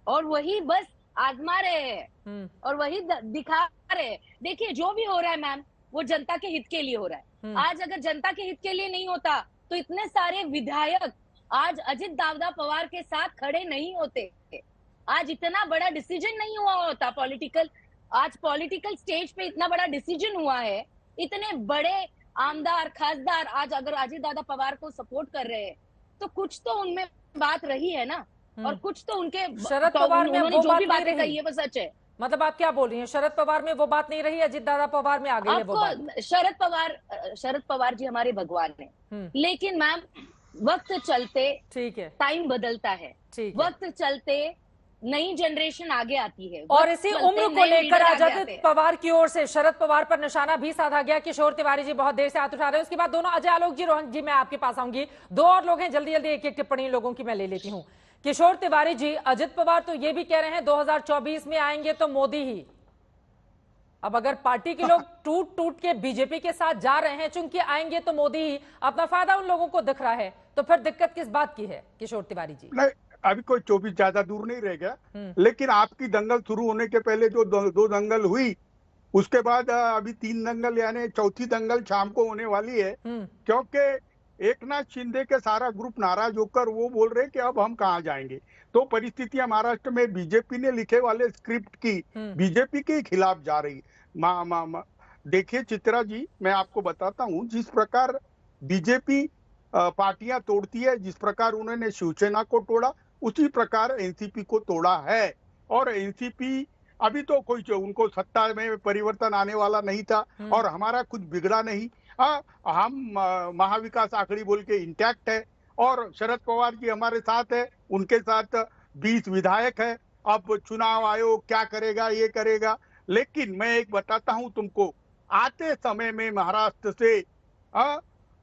J: और वही बस आजमा रहे हैं और वही दिखा रहे हैं। देखिए जो भी हो रहा है मैम, वो जनता के हित के लिए हो रहा है। आज अगर जनता के हित के लिए नहीं होता तो इतने सारे विधायक आज अजित दादा पवार के साथ खड़े नहीं होते, आज इतना बड़ा डिसीजन नहीं हुआ होता पॉलिटिकल, आज पॉलिटिकल स्टेज पे इतना बड़ा डिसीजन हुआ है, इतने बड़े आमदार खासदार आज अगर अजित दादा पवार को सपोर्ट कर रहे हैं तो कुछ तो उनमें बात रही है ना, और कुछ तो उनके
A: शरद पवार में वो
J: जो भी बातें कही है वो सच है।
A: मतलब आप क्या बोल रही हैं, शरद पवार में वो बात नहीं रही, अजित दादा पवार में आ गई है वो बात?
J: शरद पवार जी हमारे भगवान है, लेकिन मैम वक्त चलते
A: ठीक है,
J: टाइम बदलता है, वक्त चलते नई जनरेशन आगे आती है,
A: और इसी उम्र को लेकर आज अजित पवार की ओर से शरद पवार पर निशाना भी साधा गया। किशोर तिवारी जी बहुत देर से हाथ उठा रहे हैं, उसके बाद दोनों अजय आलोक जी, रोहन जी मैं आपके पास आऊंगी, दो और लोग हैं, जल्दी जल्दी एक एक टिप्पणी लोगों की मैं ले लेती हूँ। किशोर तिवारी जी, अजित पवार तो ये भी कह रहे हैं 2024 में आएंगे तो मोदी ही। अब अगर पार्टी के लोग टूट टूट के बीजेपी के साथ जा रहे हैं, चूंकि आएंगे तो मोदी ही, अपना फायदा उन लोगों को दिख रहा है, तो फिर दिक्कत किस बात की है किशोर तिवारी जी?
K: अभी कोई 24 ज्यादा दूर नहीं रह गया, लेकिन आपकी दंगल शुरू होने के पहले जो दो दंगल हुई, उसके बाद अभी 3 दंगल, यानी चौथी दंगल शाम को होने वाली है, क्योंकि एकनाथ शिंदे के सारा ग्रुप नाराज होकर वो बोल रहे कि अब हम कहाँ जाएंगे। तो परिस्थितियां महाराष्ट्र में बीजेपी ने लिखे वाले स्क्रिप्ट की बीजेपी के खिलाफ जा रही। देखिए चित्रा जी, मैं आपको बताता हूँ, जिस प्रकार बीजेपी पार्टियां तोड़ती है, जिस प्रकार उन्होंने शिवसेना को तोड़ा, उसी प्रकार एनसीपी को तोड़ा है। और एनसीपी अभी तो कोई उनको सत्ता में परिवर्तन आने वाला नहीं था और हमारा कुछ बिगड़ा नहीं। हम महाविकास आघाड़ी बोल के इंटैक्ट है और शरद पवार जी हमारे साथ है, उनके साथ 20 विधायक है। अब चुनाव आयोग क्या करेगा, ये करेगा, लेकिन मैं एक बताता हूं तुमको, आते समय में महाराष्ट्र से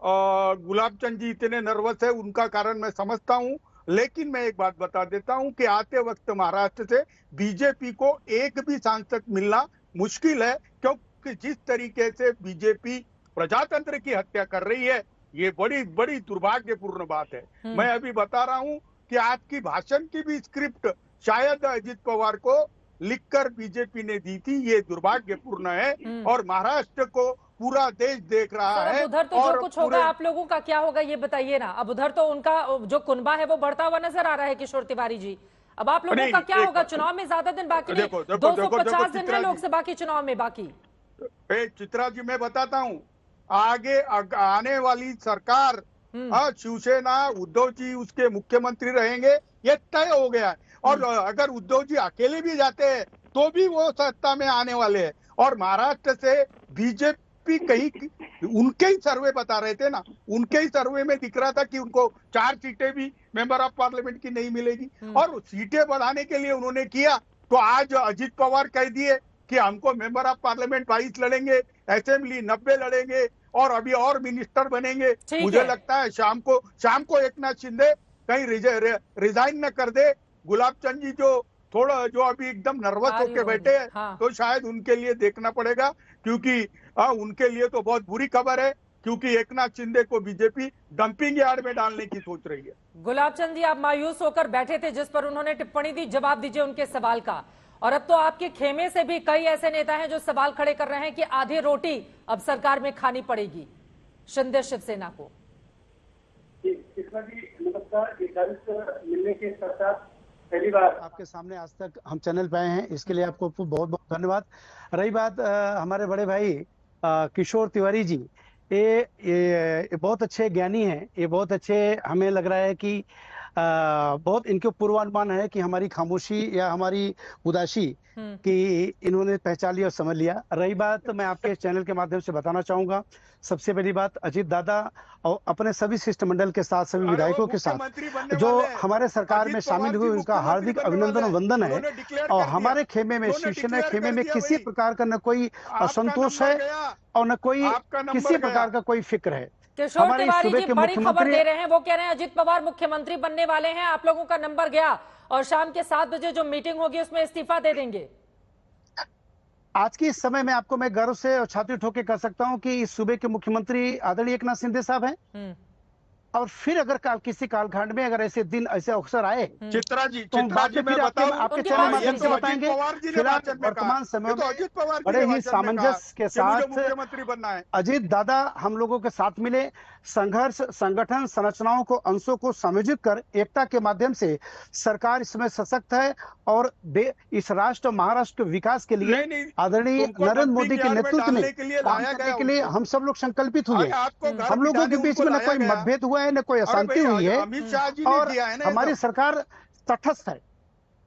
K: गुलाब चंद जी इतने नर्वस है, उनका कारण मैं समझता हूं, लेकिन मैं एक बात बता देता हूं कि आते वक्त महाराष्ट्र से बीजेपी को एक भी सांसद मिलना मुश्किल है, क्योंकि जिस तरीके से बीजेपी प्रजातंत्र की हत्या कर रही है, ये बड़ी बड़ी दुर्भाग्यपूर्ण बात है। मैं अभी बता रहा हूं कि आपकी भाषण की भी स्क्रिप्ट शायद अजित पवार को लिखकर बीजेपी ने दी थी, ये दुर्भाग्यपूर्ण है और महाराष्ट्र को पूरा देश देख रहा है।
A: उधर तो जो कुछ होगा आप लोगों का क्या होगा ये बताइए ना। अब उधर तो उनका जो कुनबा है वो बढ़ता हुआ नजर आ रहा है किशोर तिवारी जी, अब आप लोगों का क्या होगा? चुनाव में ज्यादा दिन बाकी नहीं, 250 दिन है लोकसभा के चुनाव में बाकी।
K: चित्रा जी मैं बताता हूँ, आगे आने वाली सरकार शिवसेना, उद्धव जी उसके मुख्यमंत्री रहेंगे, ये तय हो गया है। और अगर उद्धव जी अकेले भी जाते हैं तो भी वो सत्ता में आने वाले हैं। और महाराष्ट्र से बीजेपी कहीं, उनके ही सर्वे बता रहे थे ना, उनके ही सर्वे में दिख रहा था कि उनको 4 सीटें भी मेंबर ऑफ पार्लियामेंट की नहीं मिलेगी। और सीटें बढ़ाने के लिए उन्होंने किया, तो आज अजित पवार कह दिए कि हमको मेंबर ऑफ पार्लियामेंट 22 लड़ेंगे, असेंबली 90 लड़ेंगे और अभी और मिनिस्टर बनेंगे। मुझे लगता है शाम को एकनाथ शिंदे कहीं रिजाइन न कर दे। गुलाब चंद जी जो अभी एकदम नर्वस होके बैठे हैं, तो शायद उनके लिए देखना पड़ेगा, क्योंकि उनके लिए तो बहुत बुरी खबर है, क्योंकि एकनाथ शिंदे को बीजेपी डंपिंग यार्ड में डालने की सोच रही है।
A: गुलाब चंद जी आप मायूस होकर बैठे थे जिस पर उन्होंने टिप्पणी दी, जवाब दीजिए उनके सवाल का। और अब तो आपके खेमे से भी कई ऐसे नेता हैं जो सवाल खड़े कर रहे हैं कि आधी रोटी अब सरकार में खानी पड़ेगी शिंदे शिवसेना को।
L: मिलने के साथ पहली बार आपके सामने आज तक हम चैनल पे आए हैं, इसके लिए आपको बहुत बहुत धन्यवाद। रही बात हमारे बड़े भाई किशोर तिवारी जी, ये बहुत अच्छे ज्ञानी हैं, ये बहुत अच्छे, हमें लग रहा है कि बहुत इनके पूर्वानुमान है कि हमारी खामोशी या हमारी उदासी कि इन्होंने पहचान लिया और समझ लिया। रही बात, मैं आपके चैनल के माध्यम से बताना चाहूंगा, सबसे पहली बात, अजीत दादा और अपने सभी शिष्टमंडल के साथ, सभी विधायकों के साथ जो हमारे सरकार में शामिल हुए, उनका हार्दिक अभिनंदन और वंदन है। और हमारे खेमे में, शिवसेना खेमे में किसी प्रकार का न कोई असंतोष है और न कोई किसी प्रकार का कोई फिक्र है।
A: किशोर तिवारी जी बड़ी खबर दे रहे हैं, वो कह रहे हैं अजित पवार मुख्यमंत्री बनने वाले हैं, आप लोगों का नंबर गया और शाम के 7 बजे जो मीटिंग होगी उसमें इस्तीफा दे देंगे।
L: आज के इस समय में आपको मैं गर्व से और छाती ठोक के कह सकता हूं कि इस सूबे के मुख्यमंत्री आदरणीय एकनाथ शिंदे साहब हैं। और फिर अगर किसी कालखंड में अगर ऐसे दिन, ऐसे अवसर आए,
K: चित्रा जी
L: फिर आपके चैनल माध्यम से बताएंगे। फिलहाल वर्तमान समय में बड़े ही सामंजस्य के साथ
K: मुख्यमंत्री बनना है।
L: अजीत दादा हम लोगों के साथ मिले, संघर्ष, संगठन, संरचनाओं को, अंशों को संयोजित कर एकता के माध्यम से सरकार इसमें सशक्त है और इस राष्ट्र महाराष्ट्र के विकास के लिए आदरणीय नरेंद्र मोदी के नेतृत्व में काम करने के लिए हम सब लोग संकल्पित हुए। हम लोगों के बीच में न कोई मतभेद हुआ है, न कोई अशांति हुई है और हमारी सरकार तटस्थ है।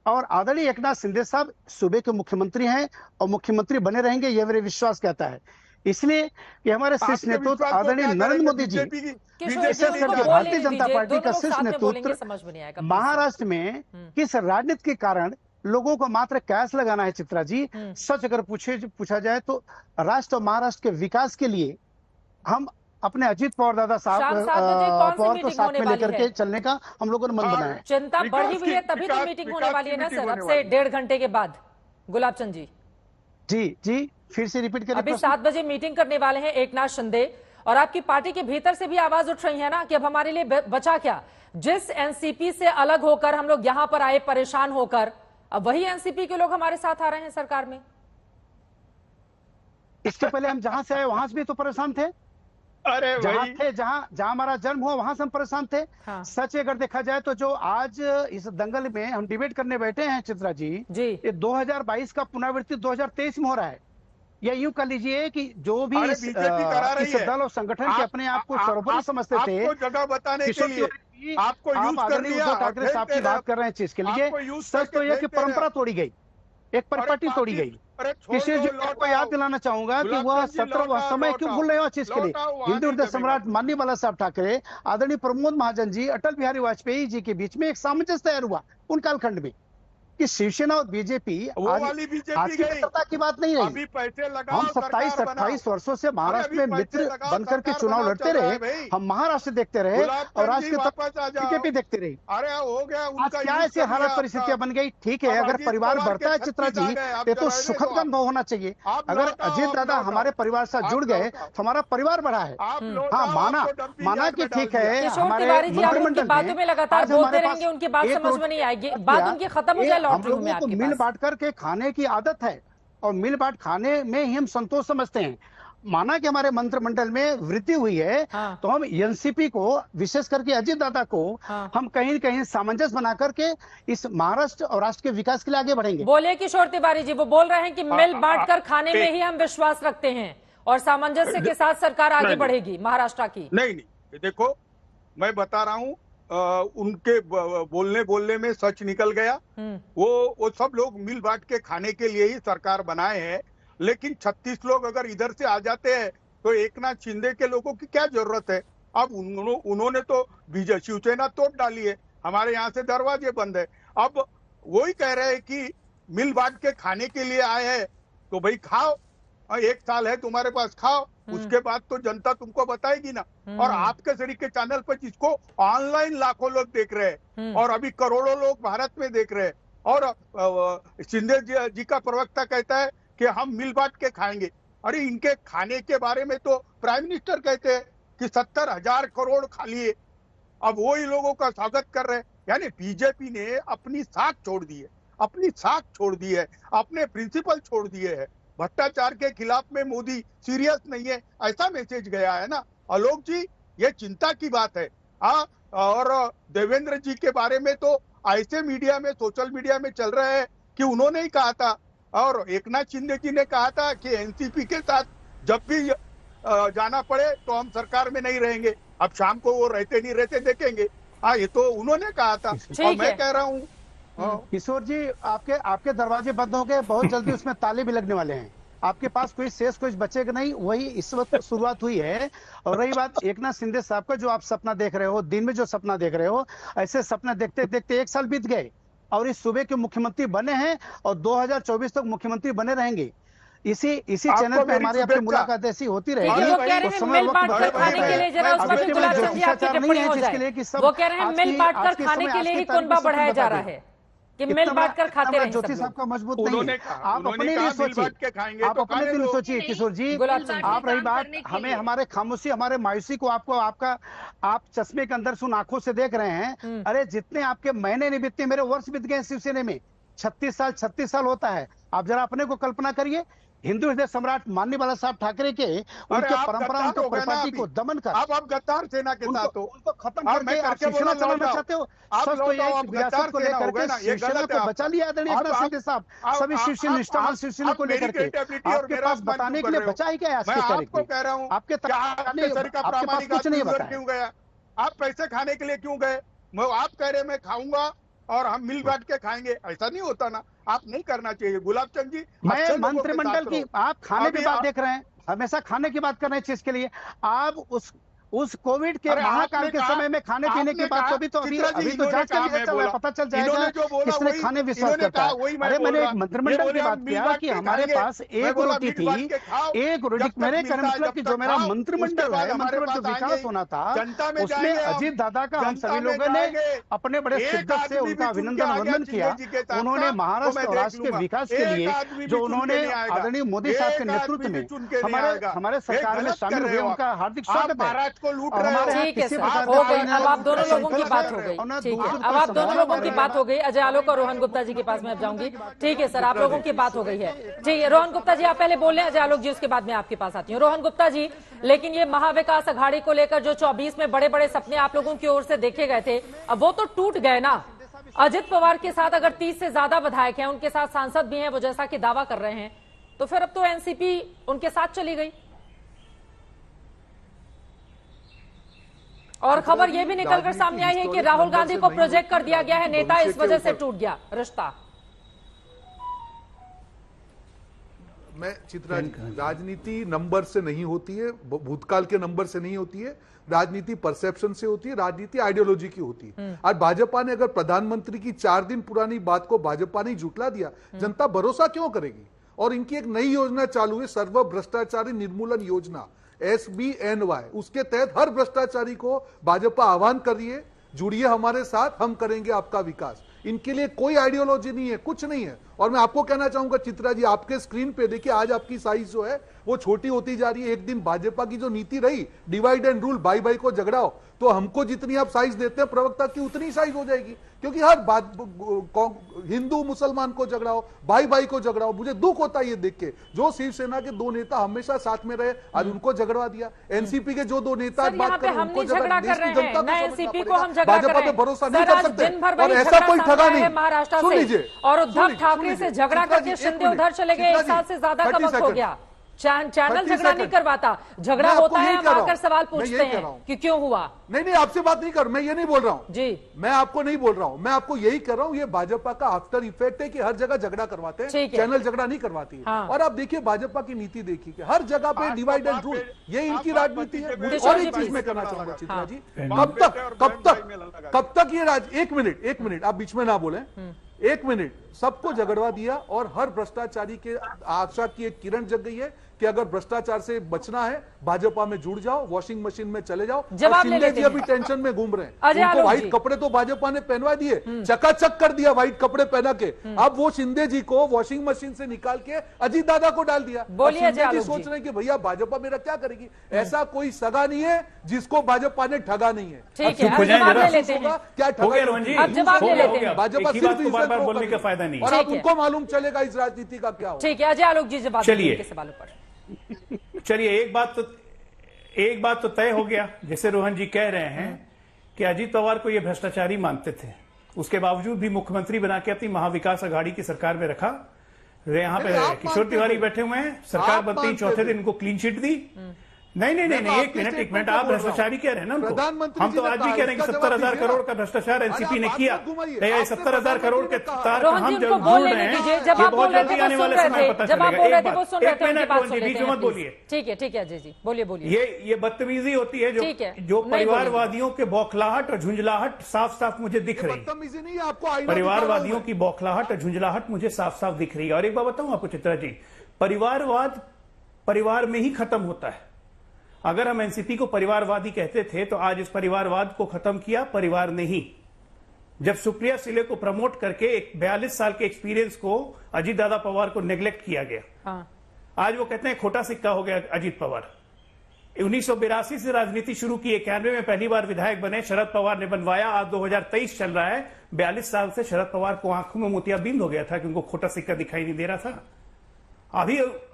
L: और आदरणीय एकनाथ शिंदे साहब सूबे के मुख्यमंत्री हैं और मुख्यमंत्री बने रहेंगे, यह मेरे विश्वास कहता है। इसलिए कि हमारे शीर्ष नेतृत्व आदरणीय नरेंद्र मोदी जी, भारतीय जनता पार्टी का शीर्ष नेतृत्व महाराष्ट्र में किस राजनीति के कारण लोगों को मात्र कैश लगाना है। चित्रा जी, सच अगर पूछा जाए तो राष्ट्र और महाराष्ट्र के विकास के लिए हम अपने अजीत पवार दादा साहब पवार को साथ में लेकर के चलने का हम लोगों ने मन बनाया है।
A: चिंता बढ़ी हुई है तभी तो मीटिंग होने वाली है ना सर, अब से 1.5 घंटे के बाद। गुलाब चंद जी
L: जी फिर से रिपीट करें।
A: अभी 7 बजे मीटिंग करने वाले हैं एकनाथ शिंदे और आपकी पार्टी के भीतर से भी आवाज उठ रही है ना कि अब हमारे लिए बचा क्या। जिस एनसीपी से अलग होकर हम लोग यहाँ पर आए परेशान होकर, अब वही एनसीपी के लोग हमारे साथ आ रहे हैं सरकार में।
L: इसके पहले हम जहां से आए वहां से भी तो परेशान थे।
K: अरे
L: जहां हमारा जन्म हुआ वहां से हम परेशान थे। हाँ। सच अगर देखा जाए तो जो आज इस दंगल में हम डिबेट करने बैठे हैं चित्रा जी, ये 2022 का पुनरावृत्ति 2023 में हो रहा है। या यूं कर लीजिए कि जो भी इस दल और संगठन के अपने आप को सर्वोपरि समझते थे,
K: जगह बताने के लिए आपको यूज कर लिया।
L: उद्धव ठाकरे साहब की बात कर रहे हैं चीज के लिए। सच तो यह कि परंपरा तोड़ी गई, एक परिपाटी तोड़ी गई। किसी को याद दिलाना चाहूंगा कि वह 17 समय क्यों भूल रहे हो चीज के लिए। हिंदू हृदय सम्राट माननीय बाला साहब ठाकरे, आदरणीय प्रमोद महाजन जी, अटल बिहारी वाजपेयी जी के बीच में एक सामंजस्य तैयार हुआ उन कालखंड में। कि शिवसेना और बीजेपी
K: वो वाली बीजेपी
L: आज की
K: गई।
L: मित्रता की बात नहीं रही।
K: अभी पैसे लगाओ,
L: हम 27-28 वर्षों से महाराष्ट्र में मित्र बनकर के चुनाव लड़ते रहे। हम महाराष्ट्र देखते रहे और आज के बीजेपी देखते रहे।
K: अरे हो गया
L: आज
K: उनका
L: क्या ऐसी हालत परिस्थितियां बन गई? ठीक है, अगर परिवार बढ़ता है चित्रा जी, ये तो सुखद का अनुभव होना चाहिए। अगर अजीत दादा हमारे परिवार से जुड़ गए तो हमारा परिवार बढ़ा है। हाँ, माना कि ठीक है, हमारे मंत्रिमंडल
A: बातों में लगातार बोलते रहेंगे, उनकी बात समझ में नहीं आएगी, बात उनकी खत्म हो जाए, लौट रही हूं मैं आपके पास।
L: मिल बांट करके खाने की आदत है और मिल बांट खाने में ही हम संतोष समझते हैं। माना कि हमारे मंत्रिमंडल में वृद्धि हुई है, तो हम एनसीपी को, विशेष करके अजीत दादा को, हम कहीं न कहीं सामंजस्य बना करके इस महाराष्ट्र और राष्ट्र के विकास के लिए आगे बढ़ेंगे।
A: बोले किशोर तिवारी जी, वो बोल रहे हैं कि मिल बांट कर खाने में ही हम विश्वास रखते हैं और सामंजस्य के साथ सरकार आगे बढ़ेगी महाराष्ट्र की।
K: नहीं, देखो मैं बता रहा हूँ, उनके बोलने में सच निकल गया। वो सब लोग मिल बांट के खाने के लिए ही सरकार बनाए हैं, लेकिन 36 लोग अगर इधर से आ जाते हैं तो एकनाथ शिंदे के लोगों की क्या जरूरत है? अब उन्होंने तो शिवसेना तोड़ डाली है, हमारे यहाँ से दरवाजे बंद है। अब वही कह रहे हैं कि मिल बांट के खाने के लिए आए हैं, तो भाई खाओ, 1 साल है तुम्हारे पास, खाओ, उसके बाद तो जनता तुमको बताएगी ना। और आपके तरीके चैनल पर जिसको ऑनलाइन लाखों लोग देख रहे हैं और अभी करोड़ों लोग भारत में देख रहे हैं, और शिंदे जी का प्रवक्ता कहता है कि हम मिल बांट के खाएंगे। अरे इनके खाने के बारे में तो प्राइम मिनिस्टर कहते हैं कि 70,000 करोड़ खा लिए। अब वही लोगों का स्वागत कर रहे हैं। यानी बीजेपी ने अपनी साख छोड़ दी है, अपने प्रिंसिपल छोड़ दिए है। भ्रष्टाचार के खिलाफ में मोदी सीरियस नहीं है, ऐसा मैसेज गया है ना। आलोक जी, ये चिंता की बात है। और देवेंद्र जी के बारे में तो ऐसे मीडिया में, सोशल मीडिया में चल रहे हैं कि उन्होंने ही कहा था, और एकनाथ शिंदे जी ने कहा था कि एनसीपी के साथ जब भी जाना पड़े तो हम सरकार में नहीं रहेंगे। अब शाम को वो रहते नहीं रहते देखेंगे। हाँ, ये तो उन्होंने कहा था और मैं कह रहा हूँ।
L: किशोर जी, आपके दरवाजे बंद हो गए, बहुत जल्दी उसमें ताले भी लगने वाले हैं। आपके पास कोई शेष कुछ बचेगा नहीं, वही इस वक्त शुरुआत हुई है। और रही बात एकनाथ शिंदे साहब का, जो आप सपना देख रहे हो, दिन में जो सपना देख रहे हो, ऐसे सपना देखते देखते 1 साल बीत गए और इस सूबे के मुख्यमंत्री बने हैं और 2024 तक मुख्यमंत्री बने रहेंगे। इसी चैनल पे हमारी आपकी मुलाकात ऐसी होती रहेगी।
A: वो कह रहे हैं मिल बांट कर खाने के लिए, जरा उसमें भी गुलाब चंद जी आपकी टिप्पणी हो जाए। वो कह रहे हैं मिल बांट कर खाने के लिए ही कुनबा बढ़ाया जा रहा है कि मिल बांट कर खाते रहे।
L: ज्योति साहब का मजबूत नहीं है, आप अपने लिए सोचिए, आप अपने लिए सोचिए किशोर जी। आप रही बात, हमें हमारे खामोशी, हमारे मायूसी को आप चश्मे के अंदर सुन आंखों से देख रहे हैं। अरे जितने आपके महीने नहीं बीतते, मेरे वर्ष बीत गए शिवसेना में। 36 साल होता है। आप जरा अपने को कल्पना करिए, हिंदू हृदय सम्राट माननीय बाला साहब ठाकरे के उनके परंपरा, उनके परिपाटी को दमन कर
K: आप गद्दार सेना के साथ हो,
L: उनको खत्म करके आप शिवसेना चलाना चाहते हो। सच तो यही विरासत को लेकर के शिवसेना को बचा लिया आदरणीय एकनाथ शिंदे साहब, सभी शिवसेना निष्ठावान शिवसेना को लेकर के। आपके पास बताने के लिए बचा ही क्या आज के तारीख में? आपके पास कुछ नहीं बताया।
K: आप पैसे खाने के लिए क्यों गए? आप कह रहे मैं खाऊंगा और हम मिल बांट के खाएंगे, ऐसा नहीं होता ना। आप नहीं करना चाहिए गुलाब चंद जी।
L: मैं मंत्रिमंडल की, आप खाने की बात देख रहे हैं, हमेशा खाने की बात कर रहे हैं। चीज के लिए आप उस कोविड के महाकाल के समय में खाने पीने की बात, अभी तो जांच का विषय चल रहा है, पता चल जाएगा किसने खाने विश्वास करता है। अरे मैंने एक मंत्रिमंडल की बात किया कि हमारे पास एक रोटी थी, एक रोटी। मेरे कर्मचारी की जो मेरा मंत्रिमंडल है, मंत्रिमंडल जो विकास होना था, उसमें अजीत दादा का हम सभी लोगों ने अपने बड़े शिद्दत से उनका अभिनंदन वंदन किया। उन्होंने महाराष्ट्र और राष्ट्र के विकास के लिए जो उन्होंने आदरणीय मोदी साहब के नेतृत्व में हमारे सरकार में शामिल हुए, उनका हार्दिक स्वागत है।
K: को लूट रहे।
A: ठीक है सर, हो गई। अब आप दोनों लोगों की बात हो गई। ठीक है, अब आप दोनों लोगों की बात हो गई। अजय आलोक और रोहन गुप्ता जी के पास मैं अब जाऊंगी। ठीक है सर, आप लोगों की बात हो गई है। ठीक है, रोहन गुप्ता जी आप पहले बोल रहे हैं, अजय आलोक जी उसके बाद मैं आपके पास आती हूँ। रोहन गुप्ता जी, लेकिन ये महाविकास अघाड़ी को लेकर जो 24 में बड़े बड़े सपने आप लोगों की ओर से देखे गए थे, अब वो तो टूट गए ना। अजित पवार के साथ अगर 30 से ज्यादा विधायक हैं, उनके साथ सांसद भी हैं, वो जैसा कि दावा कर रहे हैं, तो फिर अब तो एनसीपी उनके साथ चली गई। और खबर यह भी निकलकर सामने आई है कि राहुल गांधी को प्रोजेक्ट कर दिया गया है नेता, इस वजह से टूट गया रिश्ता।
G: मैं चित्रा जी, राजनीति नंबर से नहीं होती है, भूतकाल के नंबर से नहीं होती है, राजनीति परसेप्शन से होती है, राजनीति आइडियोलॉजी की होती है। आज भाजपा ने अगर प्रधानमंत्री की 4 दिन पुरानी बात को भाजपा ने झुठला दिया, जनता भरोसा क्यों करेगी? और इनकी एक नई योजना चालू है, सर्व भ्रष्टाचारी निर्मूलन योजना SBNY, उसके तहत हर भ्रष्टाचारी को भाजपा आह्वान कर रही है, जुड़िए हमारे साथ, हम करेंगे आपका विकास। इनके लिए कोई आइडियोलॉजी नहीं है, कुछ नहीं है। और मैं आपको कहना चाहूंगा चित्रा जी, आपके स्क्रीन पे देखिए, आज आपकी साइज जो है वो छोटी होती जा रही है। एक दिन भाजपा की जो नीति रही, डिवाइड एंड रूल, भाई भाई को झगड़ाओ, तो हमको जितनी आप साइज देते हैं प्रवक्ता की उतनी साइज हो जाएगी, क्योंकि हर बात हिंदू मुसलमान को झगड़ाओ, भाई भाई को झगड़ाओ। मुझे दुख होता है ये देख के, जो शिवसेना के 2 नेता हमेशा साथ में रहे, आज उनको झगड़वा दिया। एनसीपी के जो 2 नेता बात कर रहे हैं उनको झगड़ा कर रहे हैं। भाजपा पे भरोसा नहीं कर सकते, और ऐसा कोई ठगा नहीं।
A: महाराष्ट्र
G: सुन लीजिए,
A: और उद्धव ठाकरे से झगड़ा करके शिंदे उधर चले गए। 1 साल से ज्यादा का वक्त हो गया। चैनल झगड़ा नहीं करवाता, झगड़ा होता है, हम आकर सवाल पूछते हैं कि क्यों हुआ।
G: नहीं, आपसे बात नहीं कर, मैं ये नहीं बोल रहा हूं
A: जी,
G: मैं आपको नहीं बोल रहा हूं, मैं आपको यही कर रहा हूं, ये भाजपा का आफ्टर इफेक्ट है कि हर जगह झगड़ा करवाते हैं, चैनल झगड़ा नहीं करवाती है। हाँ। और आप देखिए भाजपा की नीति देखिए कि हर जगह पे डिवाइड एंड रूल, ये इनकी राजनीति है। और एक चीज मैं कहना चाहूंगा चित्रा जी, कब तक ये एक मिनट आप बीच में ना बोले, 1 मिनट, सबको झगड़वा दिया और हर भ्रष्टाचारी के आशा की एक किरण जग गई है कि अगर भ्रष्टाचार से बचना है, भाजपा में जुड़ जाओ, वॉशिंग मशीन में चले जाओ। शिंदे जी अभी टेंशन में घूम रहे हैं, उनको व्हाइट कपड़े तो भाजपा ने पहनवा दिए, चकाचक कर दिया व्हाइट कपड़े पहना के। अब वो शिंदे जी को वॉशिंग मशीन से निकाल के अजीत दादा को डाल दिया। शिंदे जी सोच रहे हैं कि भैया भाजपा मेरा क्या करेगी। ऐसा कोई सगा नहीं है जिसको भाजपा ने ठगा नहीं है।
A: क्या
G: ठगा, भाजपा सिर्फ
F: बोलने का फायदा नहीं,
G: और अब उनको मालूम चलेगा इस राजनीति का क्या हो।
A: ठीक है, अजय आलोक जी जवाब
F: चलिए
A: सवालों पर।
F: चलिए, एक बात तो तय हो गया, जैसे रोहन जी कह रहे हैं कि अजीत पवार को ये भ्रष्टाचारी मानते थे, उसके बावजूद भी मुख्यमंत्री बना के अपनी महाविकास अघाड़ी की सरकार में रखा। यहाँ पे किशोर तिवारी बैठे हुए हैं, सरकार बनते ही चौथे दिन इनको क्लीन चिट दी। नहीं, एक मिनट, आप भ्रष्टाचारी कह रहे हैं ना उनको। हम तो आज भी कह रहे हैं कि 70,000 करोड़ का भ्रष्टाचार एनसीपी ने किया। 70,000 करोड़ के तार हम जब बोल रहे हैं, ये बहुत जल्दी आने वाले समय पता चलेगा। बीच में मत बोलिए।
A: ठीक है अजय जी, बोलिए।
F: ये बदतमीजी होती है जो परिवारवादियों के बौखलाहट और झुंझलाहट साफ साफ मुझे दिख रही है। परिवारवादियों की बौखलाहट और झुंझलाहट मुझे साफ साफ दिख रही है। और एक बात बताऊं आपको चित्रा जी, परिवारवाद परिवार में ही खत्म होता है। अगर हम एनसीपी को परिवारवादी कहते थे तो आज इस परिवारवाद को खत्म किया परिवार ने ही। जब सुप्रिया सुले को प्रमोट करके एक 42 साल के एक्सपीरियंस को अजीत दादा पवार को नेग्लेक्ट किया गया। हाँ। आज वो कहते हैं खोटा सिक्का हो गया अजीत पवार। 1982 से राजनीति शुरू की, 91 में पहली बार विधायक बने, शरद पवार ने बनवाया। आज 2023 चल रहा है, 42 साल से शरद पवार को आंखों में मोतियाबिंद हो गया था कि उनको खोटा सिक्का दिखाई नहीं दे रहा था।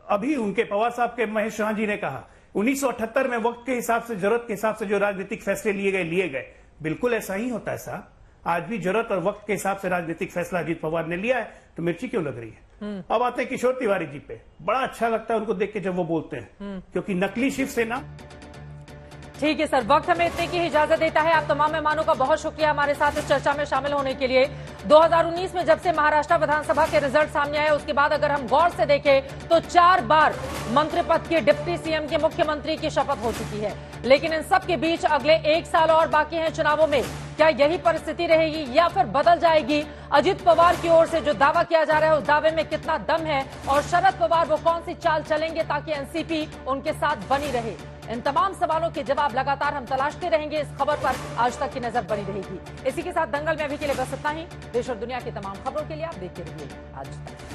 F: अभी उनके पवार साहब के महेश शाह जी ने कहा 1978 में वक्त के हिसाब से, जरूरत के हिसाब से जो राजनीतिक फैसले लिए गए। बिल्कुल ऐसा ही होता है साहब, आज भी जरूरत और वक्त के हिसाब से राजनीतिक फैसला अजीत पवार ने लिया है, तो मिर्ची क्यों लग रही है। अब आते हैं किशोर तिवारी जी पे। बड़ा अच्छा लगता है उनको देख के जब वो बोलते हैं, क्योंकि नकली शिवसेना।
A: ठीक है सर, वक्त हमें इतने की इजाजत देता है। आप तमाम मेहमानों का बहुत शुक्रिया हमारे साथ इस चर्चा में शामिल होने के लिए। 2019 में जब से महाराष्ट्र विधानसभा के रिजल्ट सामने आए, उसके बाद अगर हम गौर से देखें तो 4 बार मंत्री पद के डिप्टी सीएम के मुख्यमंत्री की शपथ हो चुकी है। लेकिन इन सब के बीच अगले 1 साल और बाकी है चुनावों में। क्या यही परिस्थिति रहेगी या फिर बदल जाएगी? अजीत पवार की ओर से जो दावा किया जा रहा है, उस दावे में कितना दम है? और शरद पवार वो कौन सी चाल चलेंगे ताकि एनसीपी उनके साथ बनी रहे? इन तमाम सवालों के जवाब लगातार हम तलाशते रहेंगे। इस खबर पर आज तक की नजर बनी रहेगी। इसी के साथ दंगल में अभी के लिए बस इतना ही। देश और दुनिया की तमाम खबरों के लिए आप देखते रहिए आज तक।